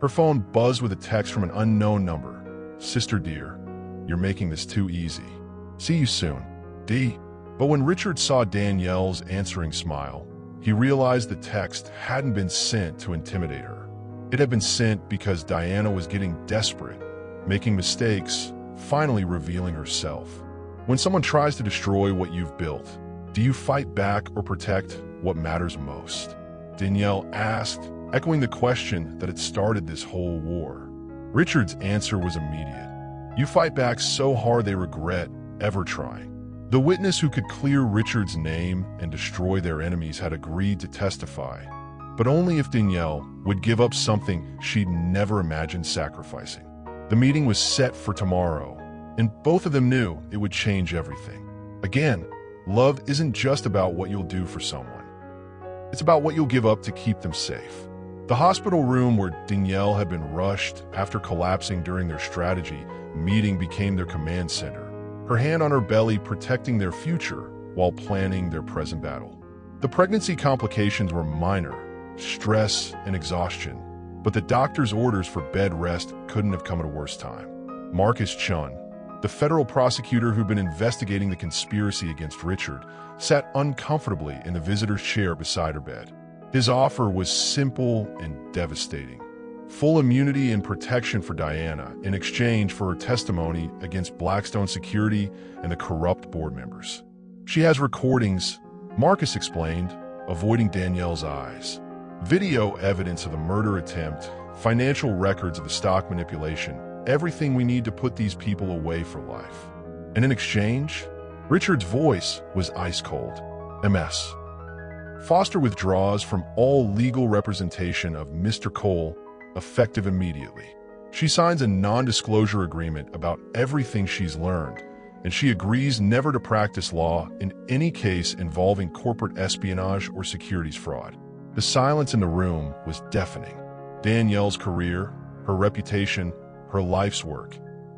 Her phone buzzed with a text from an unknown number. "Sister dear, you're making this too easy. See you soon, D." But when Richard saw Danielle's answering smile, he realized the text hadn't been sent to intimidate her. It had been sent because Diana was getting desperate, making mistakes, finally revealing herself. When someone tries to destroy what you've built, do you fight back or protect what matters most? Danielle asked, echoing the question that had started this whole war. Richard's answer was immediate. "You fight back so hard they regret ever trying." The witness who could clear Richard's name and destroy their enemies had agreed to testify, but only if Danielle would give up something she'd never imagined sacrificing. The meeting was set for tomorrow, and both of them knew it would change everything. Again, love isn't just about what you'll do for someone. It's about what you'll give up to keep them safe. The hospital room where Danielle had been rushed after collapsing during their strategy meeting became their command center, her hand on her belly protecting their future while planning their present battle. The pregnancy complications were minor, stress and exhaustion, but the doctor's orders for bed rest couldn't have come at a worse time. Marcus Chun, the federal prosecutor who'd been investigating the conspiracy against Richard, sat uncomfortably in the visitor's chair beside her bed. His offer was simple and devastating. Full immunity and protection for Diana in exchange for her testimony against Blackstone Security and the corrupt board members. She has recordings, Marcus explained, avoiding Danielle's eyes. Video evidence of the murder attempt, financial records of the stock manipulation, everything we need to put these people away for life. And in exchange, Richard's voice was ice cold. MS. Foster withdraws from all legal representation of Mr. Cole, effective immediately. She signs a non-disclosure agreement about everything she's learned, and she agrees never to practice law in any case involving corporate espionage or securities fraud. The silence in the room was deafening. Danielle's career, her reputation, her life's work,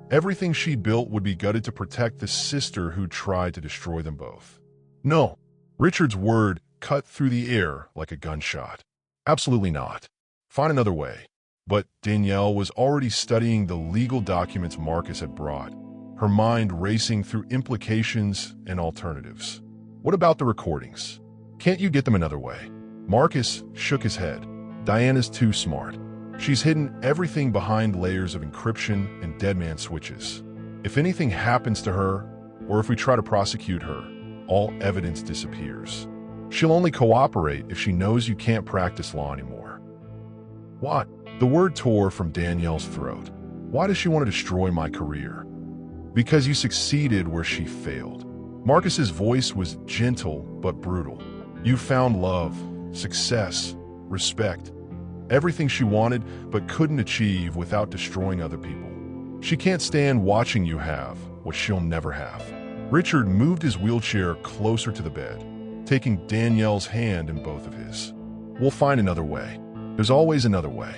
everything she built would be gutted to protect the sister who tried to destroy them both. No. Richard's word cut through the air like a gunshot. Absolutely not. Find another way. But Danielle was already studying the legal documents Marcus had brought, her mind racing through implications and alternatives. What about the recordings? Can't you get them another way? Marcus shook his head. Diana's too smart. She's hidden everything behind layers of encryption and deadman switches. If anything happens to her, or if we try to prosecute her, all evidence disappears. She'll only cooperate if she knows you can't practice law anymore. What? The word tore from Danielle's throat. Why does she want to destroy my career? Because you succeeded where she failed. Marcus's voice was gentle but brutal. You found love, success, respect, everything she wanted but couldn't achieve without destroying other people. She can't stand watching you have what she'll never have. Richard moved his wheelchair closer to the bed, taking Danielle's hand in both of his. We'll find another way. There's always another way.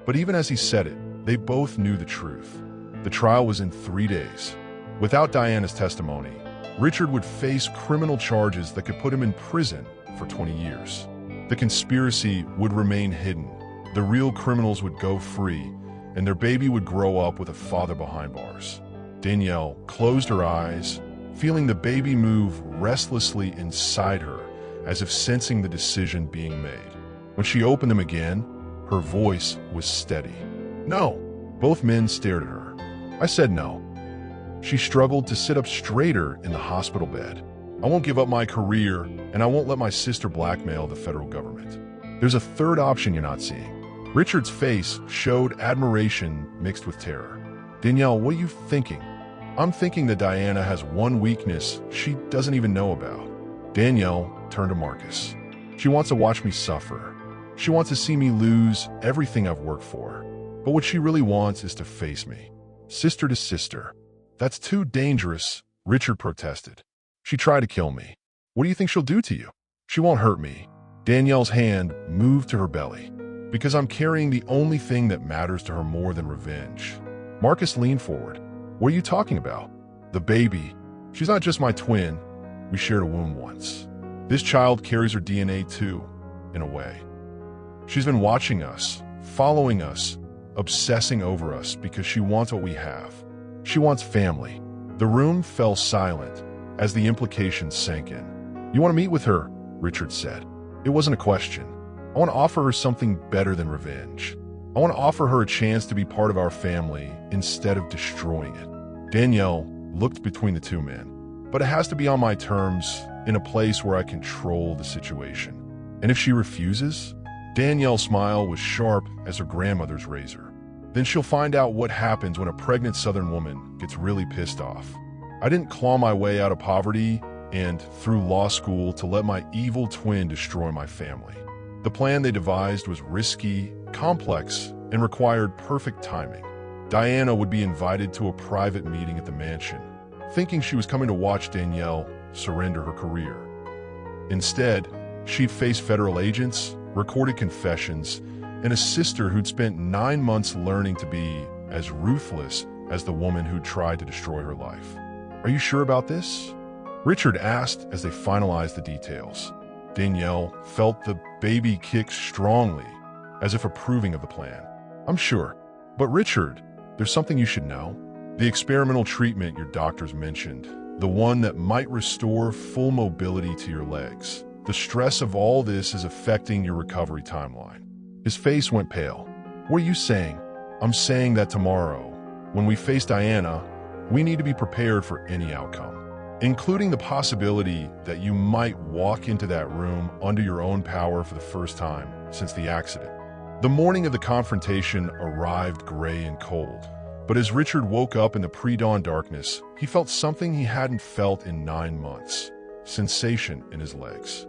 But even as he said it, they both knew the truth. The trial was in 3 days. Without Diana's testimony, Richard would face criminal charges that could put him in prison for 20 years. The conspiracy would remain hidden. The real criminals would go free, and their baby would grow up with a father behind bars. Danielle closed her eyes, feeling the baby move restlessly inside her, as if sensing the decision being made. When she opened them again, her voice was steady. No. Both men stared at her. I said no. She struggled to sit up straighter in the hospital bed. I won't give up my career, and I won't let my sister blackmail the federal government. There's a third option you're not seeing. Richard's face showed admiration mixed with terror. Danielle, what are you thinking? I'm thinking that Diana has one weakness she doesn't even know about. Danielle turned to Marcus. She wants to watch me suffer. She wants to see me lose everything I've worked for. But what she really wants is to face me. Sister to sister. That's too dangerous, Richard protested. She tried to kill me. What do you think she'll do to you? She won't hurt me. Danielle's hand moved to her belly. Because I'm carrying the only thing that matters to her more than revenge. Marcus leaned forward. What are you talking about? The baby. She's not just my twin. We shared a womb once. This child carries her DNA too, in a way. She's been watching us, following us, obsessing over us because she wants what we have. She wants family. The room fell silent as the implications sank in. You want to meet with her, Richard said. It wasn't a question. I want to offer her something better than revenge. I want to offer her a chance to be part of our family instead of destroying it. Danielle looked between the two men. But it has to be on my terms, in a place where I control the situation. And if she refuses? Danielle's smile was sharp as her grandmother's razor. Then she'll find out what happens when a pregnant Southern woman gets really pissed off. I didn't claw my way out of poverty and through law school to let my evil twin destroy my family. The plan they devised was risky, complex, and required perfect timing. Diana would be invited to a private meeting at the mansion, thinking she was coming to watch Danielle surrender her career. Instead, she'd face federal agents, recorded confessions, and a sister who'd spent 9 months learning to be as ruthless as the woman who'd tried to destroy her life. Are you sure about this? Richard asked as they finalized the details. Danielle felt the baby kick strongly, as if approving of the plan. I'm sure. But Richard, there's something you should know. The experimental treatment your doctors mentioned, the one that might restore full mobility to your legs. The stress of all this is affecting your recovery timeline. His face went pale. What are you saying? I'm saying that tomorrow, when we face Diana, we need to be prepared for any outcome, including the possibility that you might walk into that room under your own power for the first time since the accident. The morning of the confrontation arrived gray and cold, but as Richard woke up in the pre-dawn darkness, he felt something he hadn't felt in 9 months: sensation in his legs.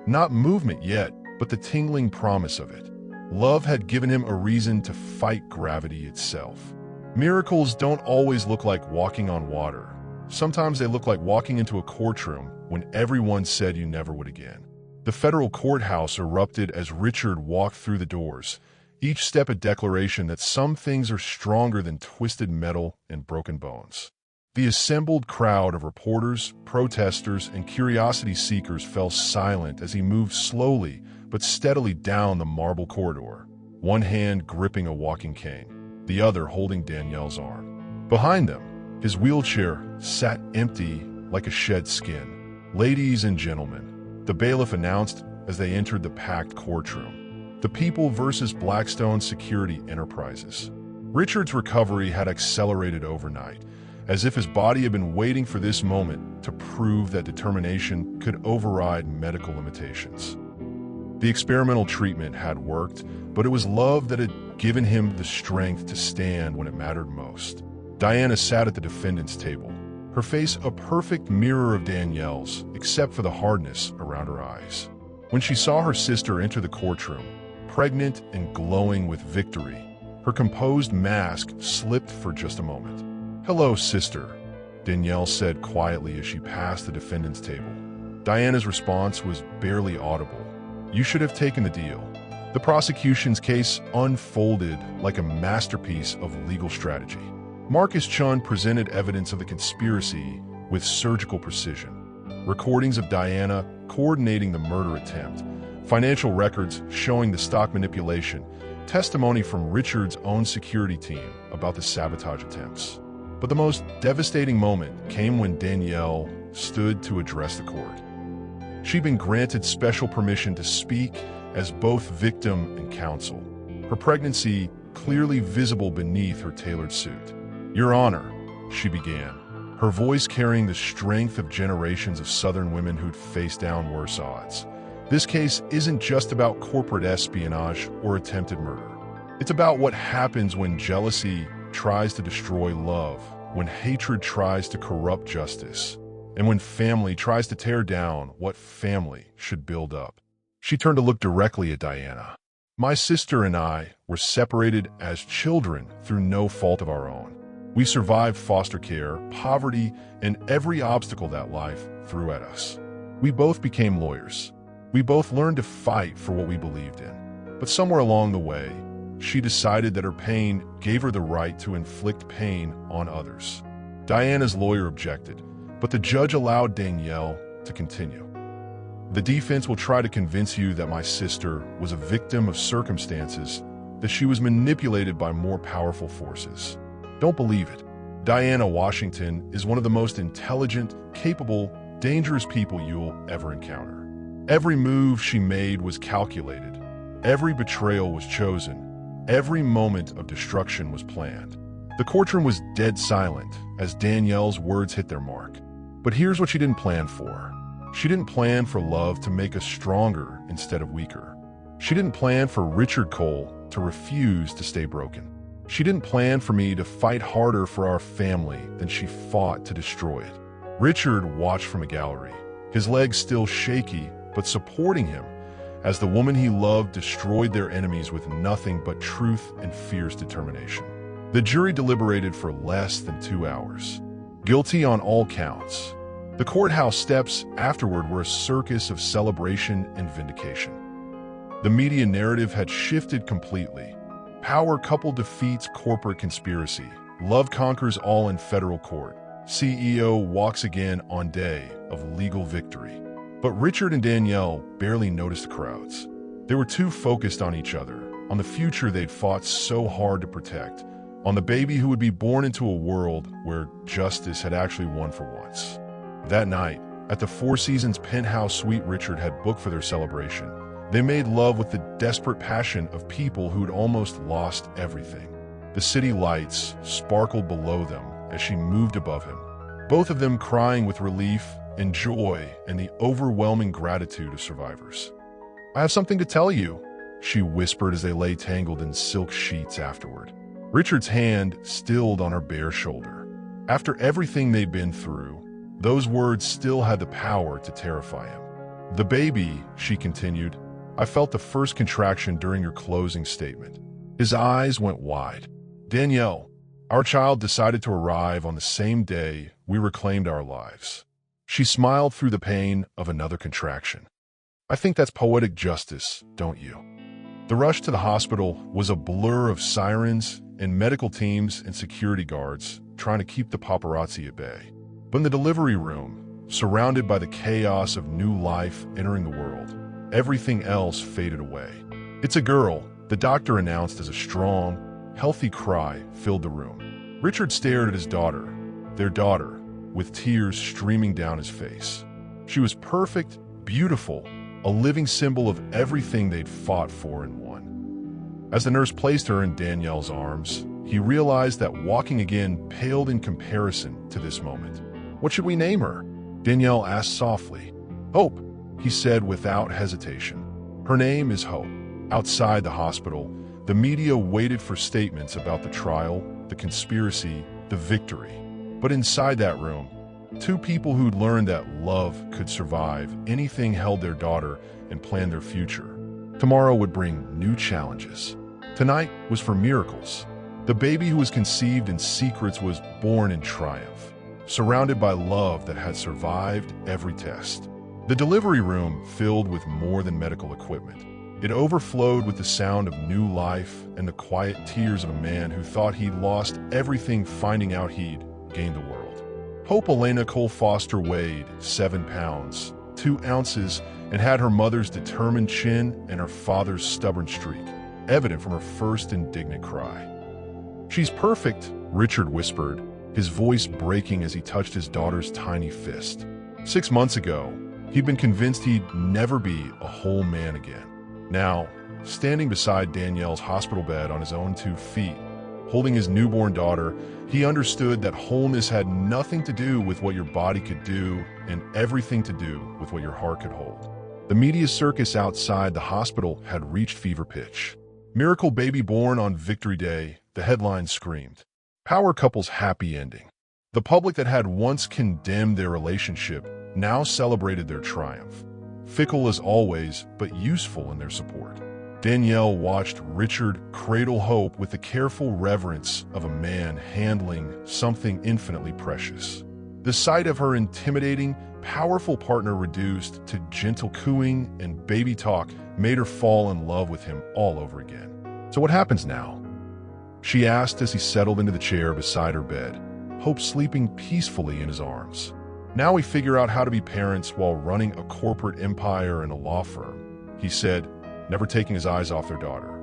Not movement yet, but the tingling promise of it. Love had given him a reason to fight gravity itself. Miracles don't always look like walking on water. Sometimes they look like walking into a courtroom when everyone said you never would again. The federal courthouse erupted as Richard walked through the doors, each step a declaration that some things are stronger than twisted metal and broken bones. The assembled crowd of reporters, protesters, and curiosity seekers fell silent as he moved slowly but steadily down the marble corridor, one hand gripping a walking cane, the other holding Danielle's arm. Behind them, his wheelchair sat empty like a shed skin. "Ladies and gentlemen," the bailiff announced as they entered the packed courtroom. "The people versus Blackstone Security Enterprises." Richard's recovery had accelerated overnight, as if his body had been waiting for this moment to prove that determination could override medical limitations. The experimental treatment had worked, but it was love that had given him the strength to stand when it mattered most. Diana sat at the defendant's table, her face a perfect mirror of Danielle's, except for the hardness around her eyes. When she saw her sister enter the courtroom, pregnant and glowing with victory, her composed mask slipped for just a moment. "Hello, sister," Danielle said quietly as she passed the defendant's table. Diana's response was barely audible. "You should have taken the deal." The prosecution's case unfolded like a masterpiece of legal strategy. Marcus Chun presented evidence of the conspiracy with surgical precision. Recordings of Diana coordinating the murder attempt, financial records showing the stock manipulation, testimony from Richard's own security team about the sabotage attempts. But the most devastating moment came when Danielle stood to address the court. She'd been granted special permission to speak as both victim and counsel, her pregnancy clearly visible beneath her tailored suit. "Your Honor," she began, her voice carrying the strength of generations of Southern women who'd faced down worse odds. "This case isn't just about corporate espionage or attempted murder. It's about what happens when jealousy tries to destroy love, when hatred tries to corrupt justice, and when family tries to tear down what family should build up." She turned to look directly at Diana. "My sister and I were separated as children through no fault of our own. We survived foster care, poverty, and every obstacle that life threw at us. We both became lawyers. We both learned to fight for what we believed in. But somewhere along the way, she decided that her pain gave her the right to inflict pain on others." Diana's lawyer objected, but the judge allowed Danielle to continue. "The defense will try to convince you that my sister was a victim of circumstances, that she was manipulated by more powerful forces. Don't believe it. Diana Washington is one of the most intelligent, capable, dangerous people you'll ever encounter. Every move she made was calculated. Every betrayal was chosen. Every moment of destruction was planned." The courtroom was dead silent as Danielle's words hit their mark. But here's what she didn't plan for. She didn't plan for love to make us stronger instead of weaker. She didn't plan for Richard Cole to refuse to stay broken. She didn't plan for me to fight harder for our family than she fought to destroy it. Richard watched from a gallery, his legs still shaky but supporting him, as the woman he loved destroyed their enemies with nothing but truth and fierce determination. The jury deliberated for less than 2 hours. Guilty on all counts. The courthouse steps afterward were a circus of celebration and vindication. The media narrative had shifted completely. Power couple defeats corporate conspiracy. Love conquers all in federal court. CEO walks again on day of legal victory. But Richard and Danielle barely noticed the crowds. They were too focused on each other, on the future they'd fought so hard to protect, on the baby who would be born into a world where justice had actually won for once. That night, at the Four Seasons penthouse suite Richard had booked for their celebration, they made love with the desperate passion of people who'd almost lost everything. The city lights sparkled below them as she moved above him, both of them crying with relief and joy and the overwhelming gratitude of survivors. "I have something to tell you," she whispered as they lay tangled in silk sheets afterward. Richard's hand stilled on her bare shoulder. After everything they'd been through, those words still had the power to terrify him. "The baby," she continued, "I felt the first contraction during your closing statement." His eyes went wide. "Danielle, our child decided to arrive on the same day we reclaimed our lives." She smiled through the pain of another contraction. "I think that's poetic justice, don't you?" The rush to the hospital was a blur of sirens and medical teams and security guards trying to keep the paparazzi at bay. But in the delivery room, surrounded by the chaos of new life entering the world, everything else faded away. "It's a girl," the doctor announced as a strong, healthy cry filled the room. Richard stared at his daughter, their daughter, with tears streaming down his face. She was perfect, beautiful, a living symbol of everything they'd fought for and won. As the nurse placed her in Danielle's arms, he realized that walking again paled in comparison to this moment. "What should we name her?" Danielle asked softly. "Hope," he said without hesitation. "Her name is Hope." Outside the hospital, the media waited for statements about the trial, the conspiracy, the victory. But inside that room, two people who'd learned that love could survive anything held their daughter and planned their future. Tomorrow would bring new challenges. Tonight was for miracles. The baby who was conceived in secrets was born in triumph, surrounded by love that had survived every test. The delivery room filled with more than medical equipment. It overflowed with the sound of new life and the quiet tears of a man who thought he'd lost everything finding out he'd gained the world. Hope Elena Cole Foster weighed 7 pounds, 2 ounces, and had her mother's determined chin and her father's stubborn streak, evident from her first indignant cry. "She's perfect," Richard whispered, his voice breaking as he touched his daughter's tiny fist. 6 months ago, he'd been convinced he'd never be a whole man again. Now, standing beside Danielle's hospital bed on his own 2 feet, holding his newborn daughter, he understood that wholeness had nothing to do with what your body could do and everything to do with what your heart could hold. The media circus outside the hospital had reached fever pitch. "Miracle baby born on Victory Day," the headline screamed. "Power couple's happy ending." The public that had once condemned their relationship now celebrated their triumph. Fickle as always, but useful in their support. Danielle watched Richard cradle hope with the careful reverence of a man handling something infinitely precious. The sight of her intimidating, powerful partner reduced to gentle cooing and baby talk made her fall in love with him all over again. "So what happens now?" she asked as he settled into the chair beside her bed, Hope sleeping peacefully in his arms. "Now we figure out how to be parents while running a corporate empire and a law firm," he said, never taking his eyes off their daughter.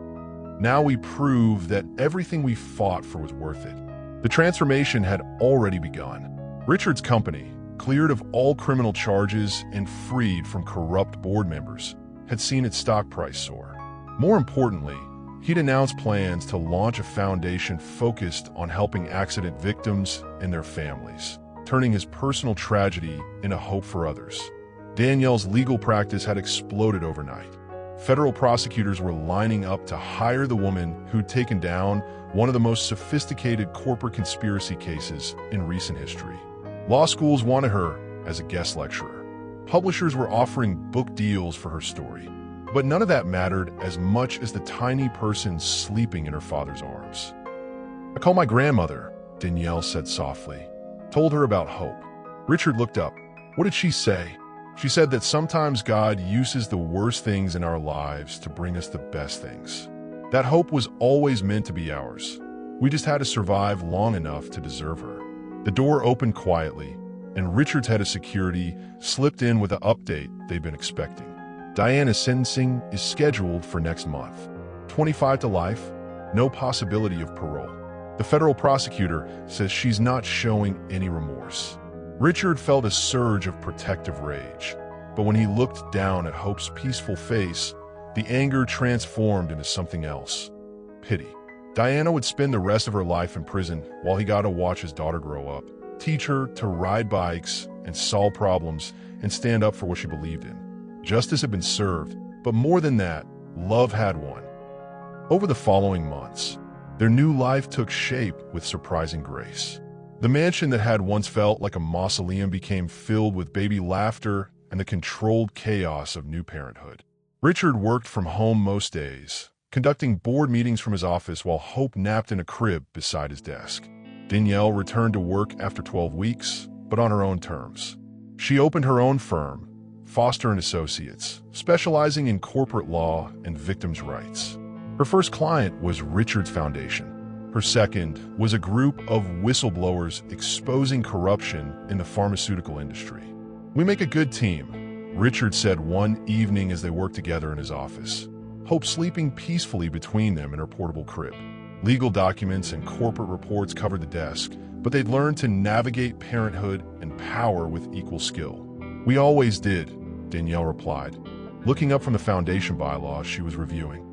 "Now we prove that everything we fought for was worth it." The transformation had already begun. Richard's company, cleared of all criminal charges and freed from corrupt board members, had seen its stock price soar. More importantly, he'd announced plans to launch a foundation focused on helping accident victims and their families, turning his personal tragedy into hope for others. Danielle's legal practice had exploded overnight. Federal prosecutors were lining up to hire the woman who'd taken down one of the most sophisticated corporate conspiracy cases in recent history. Law schools wanted her as a guest lecturer. Publishers were offering book deals for her story. But none of that mattered as much as the tiny person sleeping in her father's arms. "I called my grandmother," Danielle said softly. "Told her about hope." Richard looked up. "What did she say?" "She said that sometimes God uses the worst things in our lives to bring us the best things. That hope was always meant to be ours. We just had to survive long enough to deserve her." The door opened quietly, and Richard's head of security slipped in with the update they'd been expecting. "Diana's sentencing is scheduled for next month. 25 to life, no possibility of parole." The federal prosecutor says she's not showing any remorse. Richard felt a surge of protective rage, but when he looked down at Hope's peaceful face, the anger transformed into something else: pity. Diana would spend the rest of her life in prison while he got to watch his daughter grow up, teach her to ride bikes and solve problems and stand up for what she believed in. Justice had been served, but more than that, love had won. Over the following months, their new life took shape with surprising grace. The mansion that had once felt like a mausoleum became filled with baby laughter and the controlled chaos of new parenthood. Richard worked from home most days, conducting board meetings from his office while Hope napped in a crib beside his desk. Danielle returned to work after 12 weeks, but on her own terms. She opened her own firm, Foster & Associates, specializing in corporate law and victims' rights. Her first client was Richard's Foundation. Her second was a group of whistleblowers exposing corruption in the pharmaceutical industry. "We make a good team," Richard said one evening as they worked together in his office, Hope sleeping peacefully between them in her portable crib. Legal documents and corporate reports covered the desk, but they'd learned to navigate parenthood and power with equal skill. "We always did," Danielle replied, looking up from the foundation bylaws she was reviewing.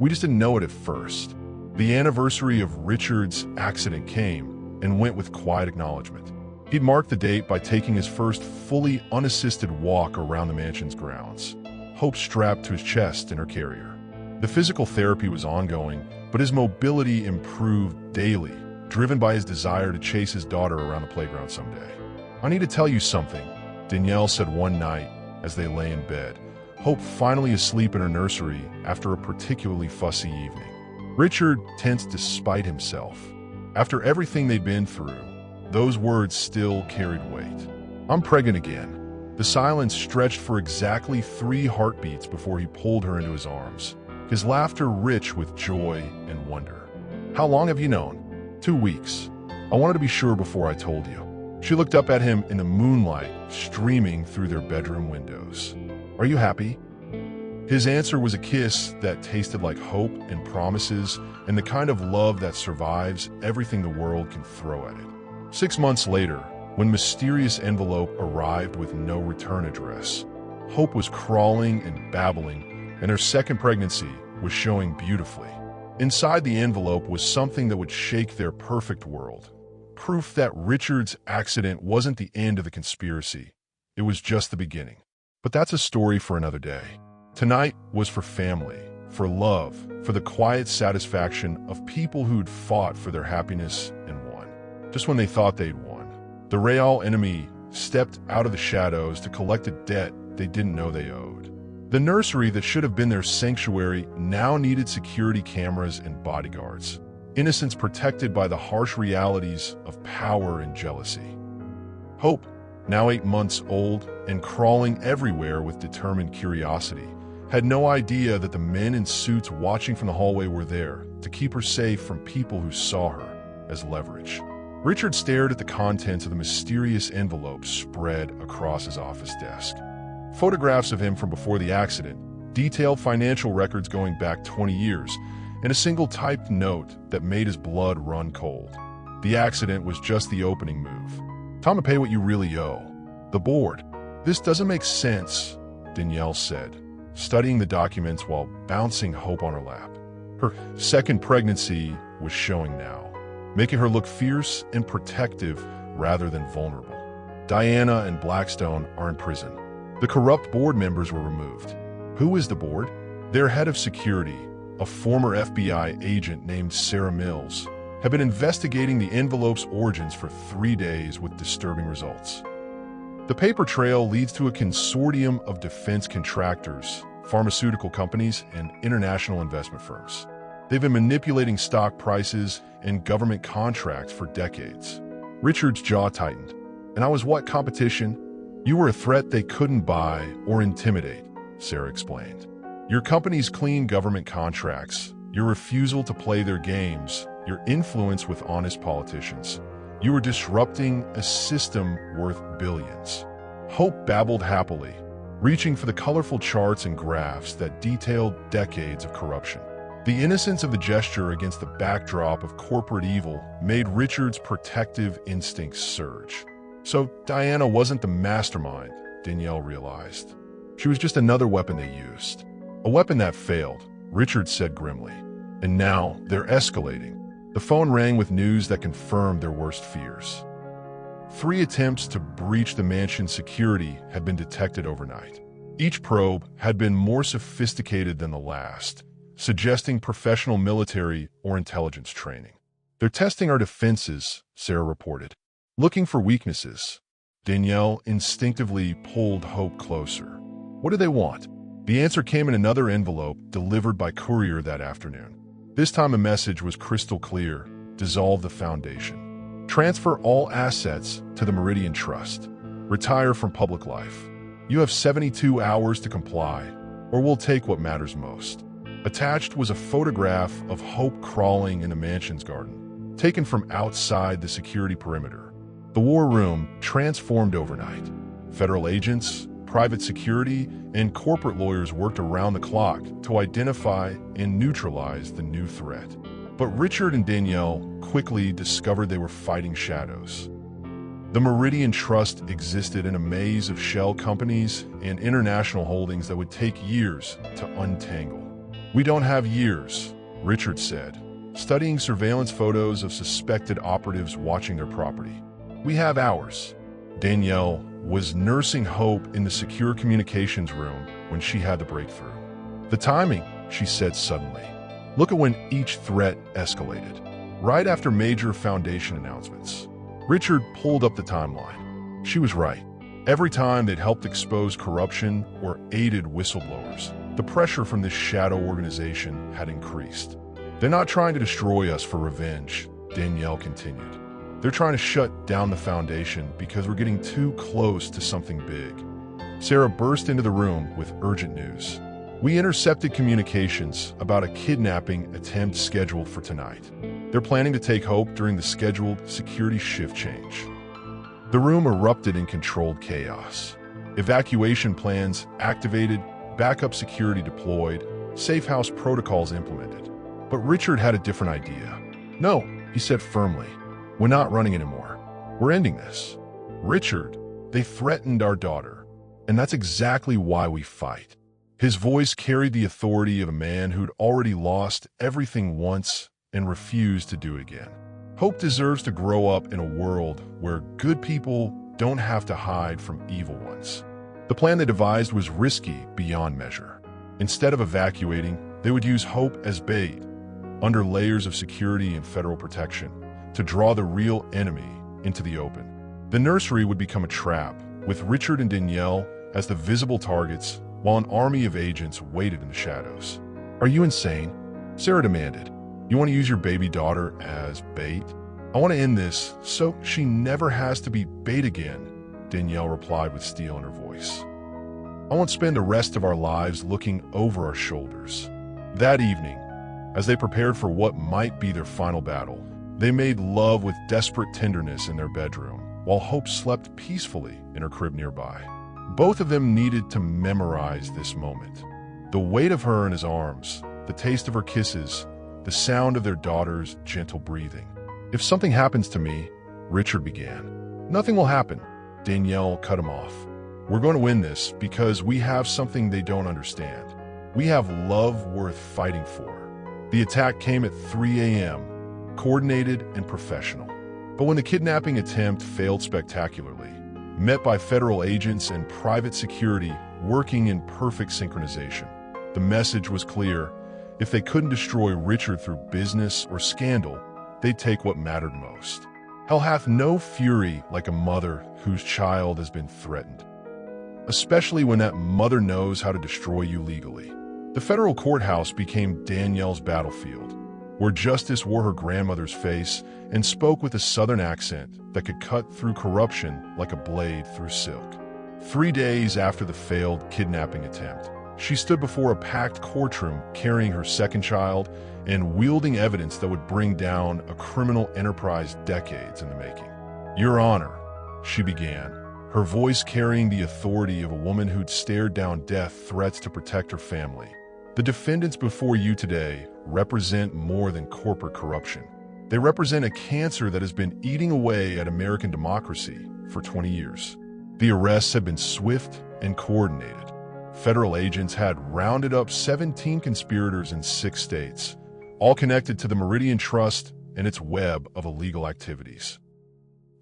"We just didn't know it at first." The anniversary of Richard's accident came and went with quiet acknowledgement. He'd marked the date by taking his first fully unassisted walk around the mansion's grounds, Hope strapped to his chest in her carrier. The physical therapy was ongoing, but his mobility improved daily, driven by his desire to chase his daughter around the playground someday. "I need to tell you something," Danielle said one night as they lay in bed, Hope finally asleep in her nursery after a particularly fussy evening. Richard tensed despite himself. After everything they'd been through, those words still carried weight. "I'm pregnant again." The silence stretched for exactly 3 heartbeats before he pulled her into his arms, his laughter rich with joy and wonder. "How long have you known?" 2 weeks. I wanted to be sure before I told you." She looked up at him in the moonlight streaming through their bedroom windows. "Are you happy?" His answer was a kiss that tasted like hope and promises and the kind of love that survives everything the world can throw at it. 6 months later, when mysterious envelope arrived with no return address, Hope was crawling and babbling, and her second pregnancy was showing beautifully. Inside the envelope was something that would shake their perfect world. Proof that Richard's accident wasn't the end of the conspiracy. It was just the beginning. But that's a story for another day. Tonight was for family, for love, for the quiet satisfaction of people who'd fought for their happiness and won. Just when they thought they'd won, the real enemy stepped out of the shadows to collect a debt they didn't know they owed. The nursery that should have been their sanctuary now needed security cameras and bodyguards, innocents protected by the harsh realities of power and jealousy. Hope, now 8 months old and crawling everywhere with determined curiosity, had no idea that the men in suits watching from the hallway were there to keep her safe from people who saw her as leverage. Richard stared at the contents of the mysterious envelope spread across his office desk. Photographs of him from before the accident, detailed financial records going back 20 years, and a single typed note that made his blood run cold. The accident was just the opening move. "Time to pay what you really owe." "The board." "This doesn't make sense," Danielle said, studying the documents while bouncing Hope on her lap. Her second pregnancy was showing now, making her look fierce and protective rather than vulnerable. Diana and Blackstone are in prison. The corrupt board members were removed. Who is the board? Their head of security, a former FBI agent named Sarah Mills, had been investigating the envelope's origins for 3 days with disturbing results. The paper trail leads to a consortium of defense contractors, pharmaceutical companies, and international investment firms. They've been manipulating stock prices and government contracts for decades. Richard's jaw tightened. "And I was what competition?" "You were a threat they couldn't buy or intimidate," Sarah explained. "Your company's clean government contracts, your refusal to play their games, your influence with honest politicians. You were disrupting a system worth billions." Hope babbled happily, reaching for the colorful charts and graphs that detailed decades of corruption. The innocence of the gesture against the backdrop of corporate evil made Richard's protective instincts surge. So Diana wasn't the mastermind, Danielle realized. She was just another weapon they used. A weapon that failed, Richard said grimly. And now they're escalating. The phone rang with news that confirmed their worst fears. 3 attempts to breach the mansion's security had been detected overnight. Each probe had been more sophisticated than the last, suggesting professional military or intelligence training. They're testing our defenses, Sarah reported. Looking for weaknesses. Danielle instinctively pulled Hope closer. What do they want? The answer came in another envelope delivered by courier that afternoon. This time a message was crystal clear. Dissolve the foundation. Transfer all assets to the Meridian Trust. Retire from public life. You have 72 hours to comply, or we'll take what matters most. Attached was a photograph of Hope crawling in the mansion's garden, taken from outside the security perimeter. The war room transformed overnight. Federal agents, private security, and corporate lawyers worked around the clock to identify and neutralize the new threat. But Richard and Danielle quickly discovered they were fighting shadows. The Meridian Trust existed in a maze of shell companies and international holdings that would take years to untangle. We don't have years, Richard said, studying surveillance photos of suspected operatives watching their property. We have hours. Danielle was nursing Hope in the secure communications room when she had the breakthrough. The timing, she said suddenly. Look at when each threat escalated. Right after major Foundation announcements. Richard pulled up the timeline. She was right. Every time they'd helped expose corruption or aided whistleblowers, the pressure from this shadow organization had increased. They're not trying to destroy us for revenge, Danielle continued. They're trying to shut down the Foundation because we're getting too close to something big. Sarah burst into the room with urgent news. We intercepted communications about a kidnapping attempt scheduled for tonight. They're planning to take Hope during the scheduled security shift change. The room erupted in controlled chaos. Evacuation plans activated, backup security deployed, safe house protocols implemented. But Richard had a different idea. No, he said firmly. We're not running anymore. We're ending this. Richard, they threatened our daughter. And that's exactly why we fight. His voice carried the authority of a man who'd already lost everything once and refused to do it again. Hope deserves to grow up in a world where good people don't have to hide from evil ones. The plan they devised was risky beyond measure. Instead of evacuating, they would use Hope as bait, under layers of security and federal protection, to draw the real enemy into the open. The nursery would become a trap, with Richard and Danielle as the visible targets, while an army of agents waited in the shadows. Are you insane? Sarah demanded. You want to use your baby daughter as bait? I want to end this so she never has to be bait again, Danielle replied with steel in her voice. I won't spend the rest of our lives looking over our shoulders. That evening, as they prepared for what might be their final battle, they made love with desperate tenderness in their bedroom, while Hope slept peacefully in her crib nearby. Both of them needed to memorize this moment. The weight of her in his arms, the taste of her kisses, the sound of their daughter's gentle breathing. If something happens to me, Richard began. Nothing will happen, Danielle cut him off. We're going to win this because we have something they don't understand. We have love worth fighting for. The attack came at 3 a.m., coordinated and professional. But when the kidnapping attempt failed spectacularly, met by federal agents and private security working in perfect synchronization, the message was clear. If they couldn't destroy Richard through business or scandal, they'd take what mattered most. Hell hath no fury like a mother whose child has been threatened, especially when that mother knows how to destroy you legally. The federal courthouse became Danielle's battlefield, where justice wore her grandmother's face and spoke with a southern accent that could cut through corruption like a blade through silk. 3 days after the failed kidnapping attempt, she stood before a packed courtroom carrying her second child and wielding evidence that would bring down a criminal enterprise decades in the making. Your Honor, she began, her voice carrying the authority of a woman who'd stared down death threats to protect her family. The defendants before you today represent more than corporate corruption. They represent a cancer that has been eating away at American democracy for 20 years. The arrests have been swift and coordinated. Federal agents had rounded up 17 conspirators in 6 states, all connected to the Meridian Trust and its web of illegal activities.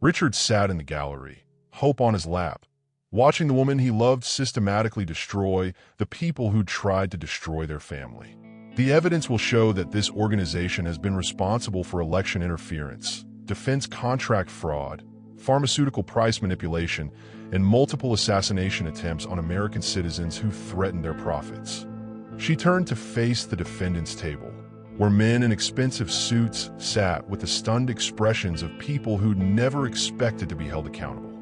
Richard sat in the gallery, hope on his lap, watching the woman he loved systematically destroy the people who tried to destroy their family. The evidence will show that this organization has been responsible for election interference, defense contract fraud, pharmaceutical price manipulation, and multiple assassination attempts on American citizens who threatened their profits. She turned to face the defendant's table, where men in expensive suits sat with the stunned expressions of people who'd never expected to be held accountable.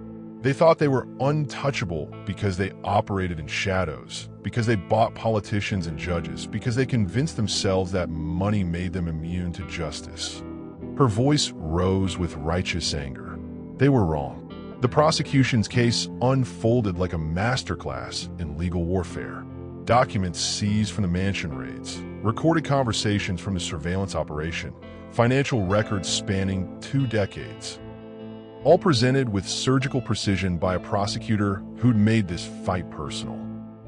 They thought they were untouchable because they operated in shadows, because they bought politicians and judges, because they convinced themselves that money made them immune to justice. Her voice rose with righteous anger. They were wrong. The prosecution's case unfolded like a masterclass in legal warfare. Documents seized from the mansion raids, recorded conversations from the surveillance operation, financial records spanning 2 decades. All presented with surgical precision by a prosecutor who'd made this fight personal.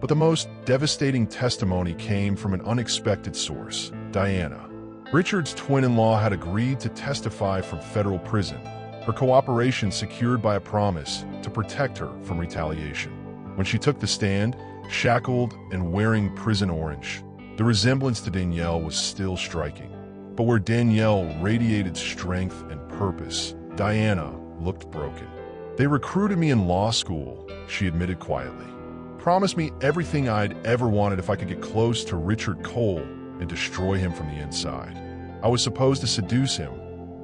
But the most devastating testimony came from an unexpected source, Diana. Richard's twin-in-law had agreed to testify from federal prison, her cooperation secured by a promise to protect her from retaliation. When she took the stand, shackled and wearing prison orange, the resemblance to Danielle was still striking. But where Danielle radiated strength and purpose, Diana looked broken. "They recruited me in law school," she admitted quietly. "Promised me everything I'd ever wanted if I could get close to Richard Cole and destroy him from the inside. I was supposed to seduce him,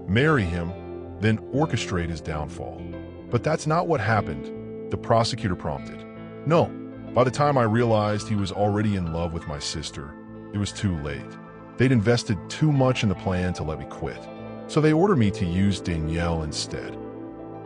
marry him, then orchestrate his downfall. But that's not what happened," the prosecutor prompted. "No. By the time I realized he was already in love with my sister, it was too late. They'd invested too much in the plan to let me quit. So they ordered me to use Danielle instead."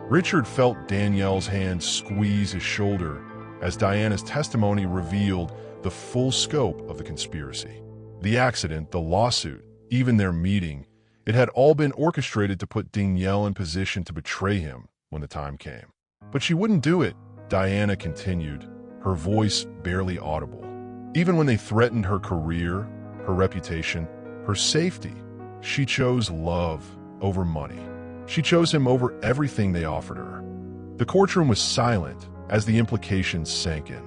Richard felt Danielle's hand squeeze his shoulder as Diana's testimony revealed the full scope of the conspiracy. The accident, the lawsuit, even their meeting, it had all been orchestrated to put Danielle in position to betray him when the time came. "But she wouldn't do it," Diana continued, her voice barely audible. "Even when they threatened her career, her reputation, her safety, she chose love over money. She chose him over everything they offered her." The courtroom was silent as the implications sank in.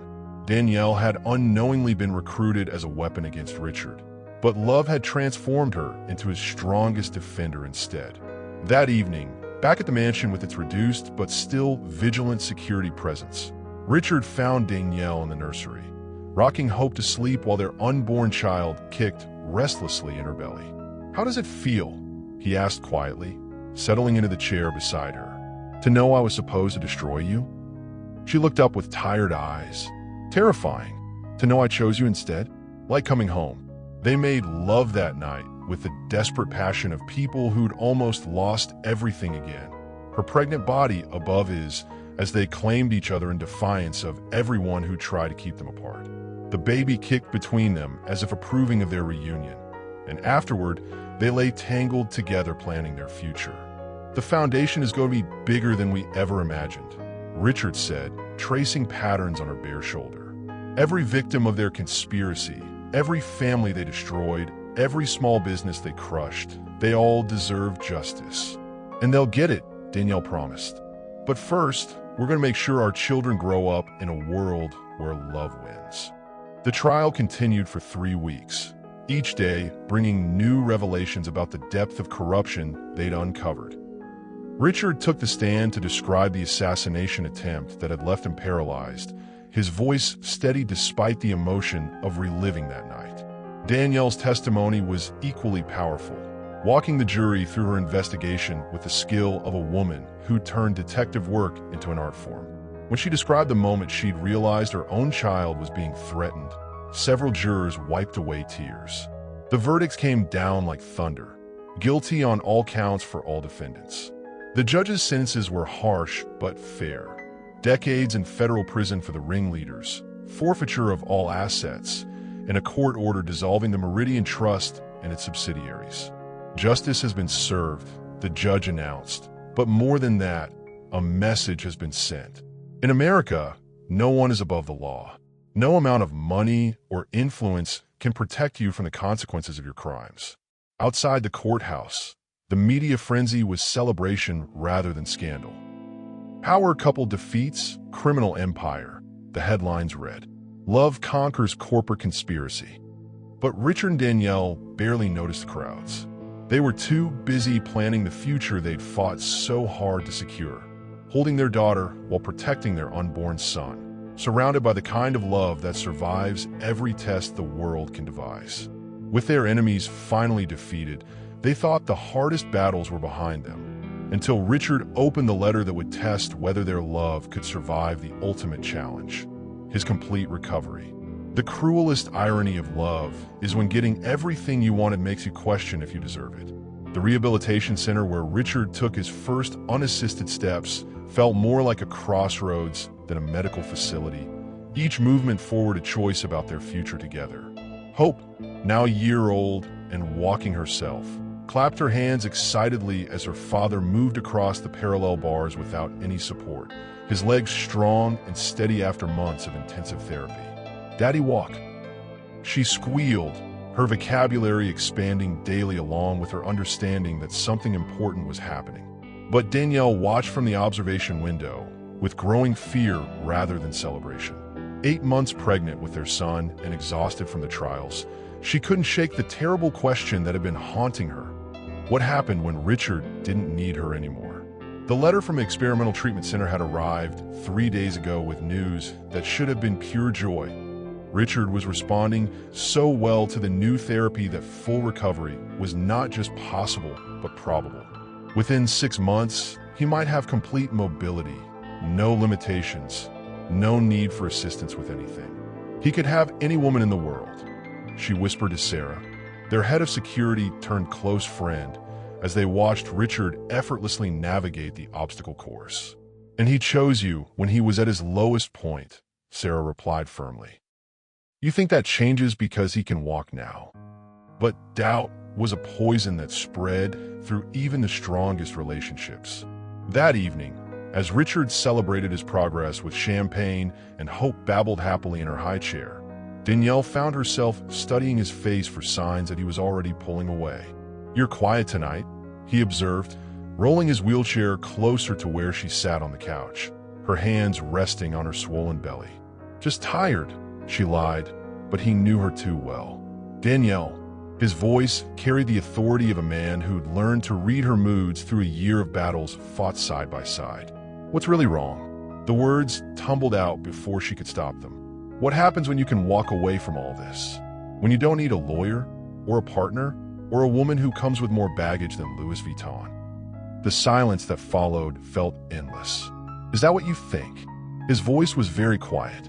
Danielle had unknowingly been recruited as a weapon against Richard, but love had transformed her into his strongest defender instead. That evening, back at the mansion with its reduced but still vigilant security presence, Richard found Danielle in the nursery, rocking Hope to sleep while their unborn child kicked restlessly in her belly. "How does it feel?" he asked quietly, settling into the chair beside her. "To know I was supposed to destroy you?" She looked up with tired eyes. "Terrifying. To know I chose you instead? Like coming home." They made love that night with the desperate passion of people who'd almost lost everything again, her pregnant body above his, as they claimed each other in defiance of everyone who tried to keep them apart. The baby kicked between them as if approving of their reunion, and afterward, they lay tangled together planning their future. "The foundation is going to be bigger than we ever imagined," Richard said, tracing patterns on her bare shoulder. "Every victim of their conspiracy, every family they destroyed, every small business they crushed, they all deserve justice. And they'll get it," Danielle promised. "But first, we're going to make sure our children grow up in a world where love wins." The trial continued for 3 weeks, each day bringing new revelations about the depth of corruption they'd uncovered. Richard took the stand to describe the assassination attempt that had left him paralyzed, his voice steady despite the emotion of reliving that night. Danielle's testimony was equally powerful, walking the jury through her investigation with the skill of a woman who turned detective work into an art form. When she described the moment she'd realized her own child was being threatened, several jurors wiped away tears. The verdicts came down like thunder, guilty on all counts for all defendants. The judges' sentences were harsh but fair. Decades in federal prison for the ringleaders, forfeiture of all assets, and a court order dissolving the Meridian Trust and its subsidiaries. Justice has been served, the judge announced. But more than that, a message has been sent. In America, no one is above the law. No amount of money or influence can protect you from the consequences of your crimes. Outside the courthouse, the media frenzy was celebration rather than scandal. Power couple defeats criminal empire, the headlines read. Love conquers corporate conspiracy. But Richard and Danielle barely noticed the crowds. They were too busy planning the future they'd fought so hard to secure, holding their daughter while protecting their unborn son, surrounded by the kind of love that survives every test the world can devise. With their enemies finally defeated, they thought the hardest battles were behind them, until Richard opened the letter that would test whether their love could survive the ultimate challenge, his complete recovery. The cruelest irony of love is when getting everything you wanted makes you question if you deserve it. The rehabilitation center where Richard took his first unassisted steps felt more like a crossroads than a medical facility, each movement forward a choice about their future together. Hope, now a year old and walking herself, clapped her hands excitedly as her father moved across the parallel bars without any support, his legs strong and steady after months of intensive therapy. "Daddy, walk." She squealed, her vocabulary expanding daily along with her understanding that something important was happening. But Danielle watched from the observation window, with growing fear rather than celebration. 8 months pregnant with their son and exhausted from the trials, she couldn't shake the terrible question that had been haunting her. What happened when Richard didn't need her anymore? The letter from the experimental treatment center had arrived 3 days ago with news that should have been pure joy. Richard was responding so well to the new therapy that full recovery was not just possible, but probable. Within 6 months, he might have complete mobility, no limitations, no need for assistance with anything. He could have any woman in the world, she whispered to Sarah, their head of security turned close friend, as they watched Richard effortlessly navigate the obstacle course. "And he chose you when he was at his lowest point," Sarah replied firmly. "You think that changes because he can walk now?" But doubt was a poison that spread through even the strongest relationships. That evening, as Richard celebrated his progress with champagne and Hope babbled happily in her high chair, Danielle found herself studying his face for signs that he was already pulling away. "You're quiet tonight," he observed, rolling his wheelchair closer to where she sat on the couch, her hands resting on her swollen belly. "Just tired," she lied, but he knew her too well. "Danielle," his voice carried the authority of a man who'd learned to read her moods through a year of battles fought side by side. "What's really wrong?" The words tumbled out before she could stop them. "What happens when you can walk away from all this? When you don't need a lawyer, or a partner, or a woman who comes with more baggage than Louis Vuitton?" The silence that followed felt endless. "Is that what you think?" His voice was very quiet.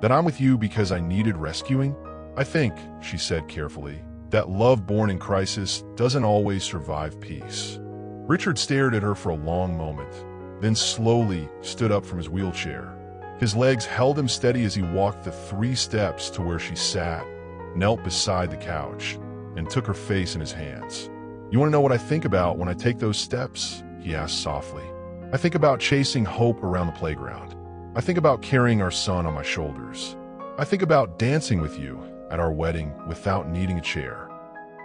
"That I'm with you because I needed rescuing? I think," she said carefully, "that love born in crisis doesn't always survive peace." Richard stared at her for a long moment, then slowly stood up from his wheelchair. His legs held him steady as he walked the 3 steps to where she sat, knelt beside the couch, and took her face in his hands. "You want to know what I think about when I take those steps?" he asked softly. "I think about chasing Hope around the playground. I think about carrying our son on my shoulders. I think about dancing with you at our wedding without needing a chair."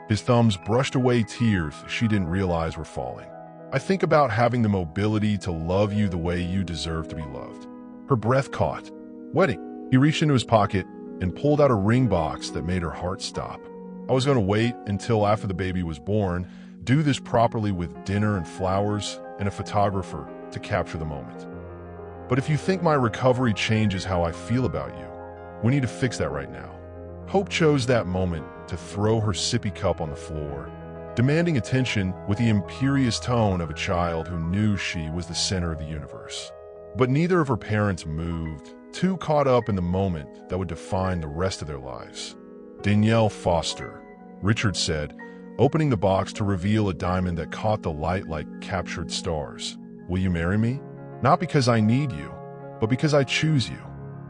His thumbs brushed away tears she didn't realize were falling. "I think about having the mobility to love you the way you deserve to be loved." Her breath caught. "Wedding." He reached into his pocket and pulled out a ring box that made her heart stop. "I was going to wait until after the baby was born, do this properly with dinner and flowers and a photographer to capture the moment. But if you think my recovery changes how I feel about you, we need to fix that right now." Hope chose that moment to throw her sippy cup on the floor, demanding attention with the imperious tone of a child who knew she was the center of the universe. But neither of her parents moved, too caught up in the moment that would define the rest of their lives. "Danielle Foster," Richard said, opening the box to reveal a diamond that caught the light like captured stars. "Will you marry me? Not because I need you, but because I choose you.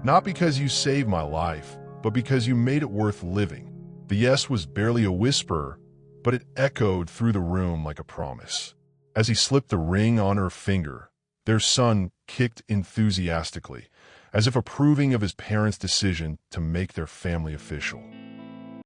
Not because you saved my life, but because you made it worth living." The yes was barely a whisper, but it echoed through the room like a promise. As he slipped the ring on her finger, their son kicked enthusiastically, as if approving of his parents' decision to make their family official.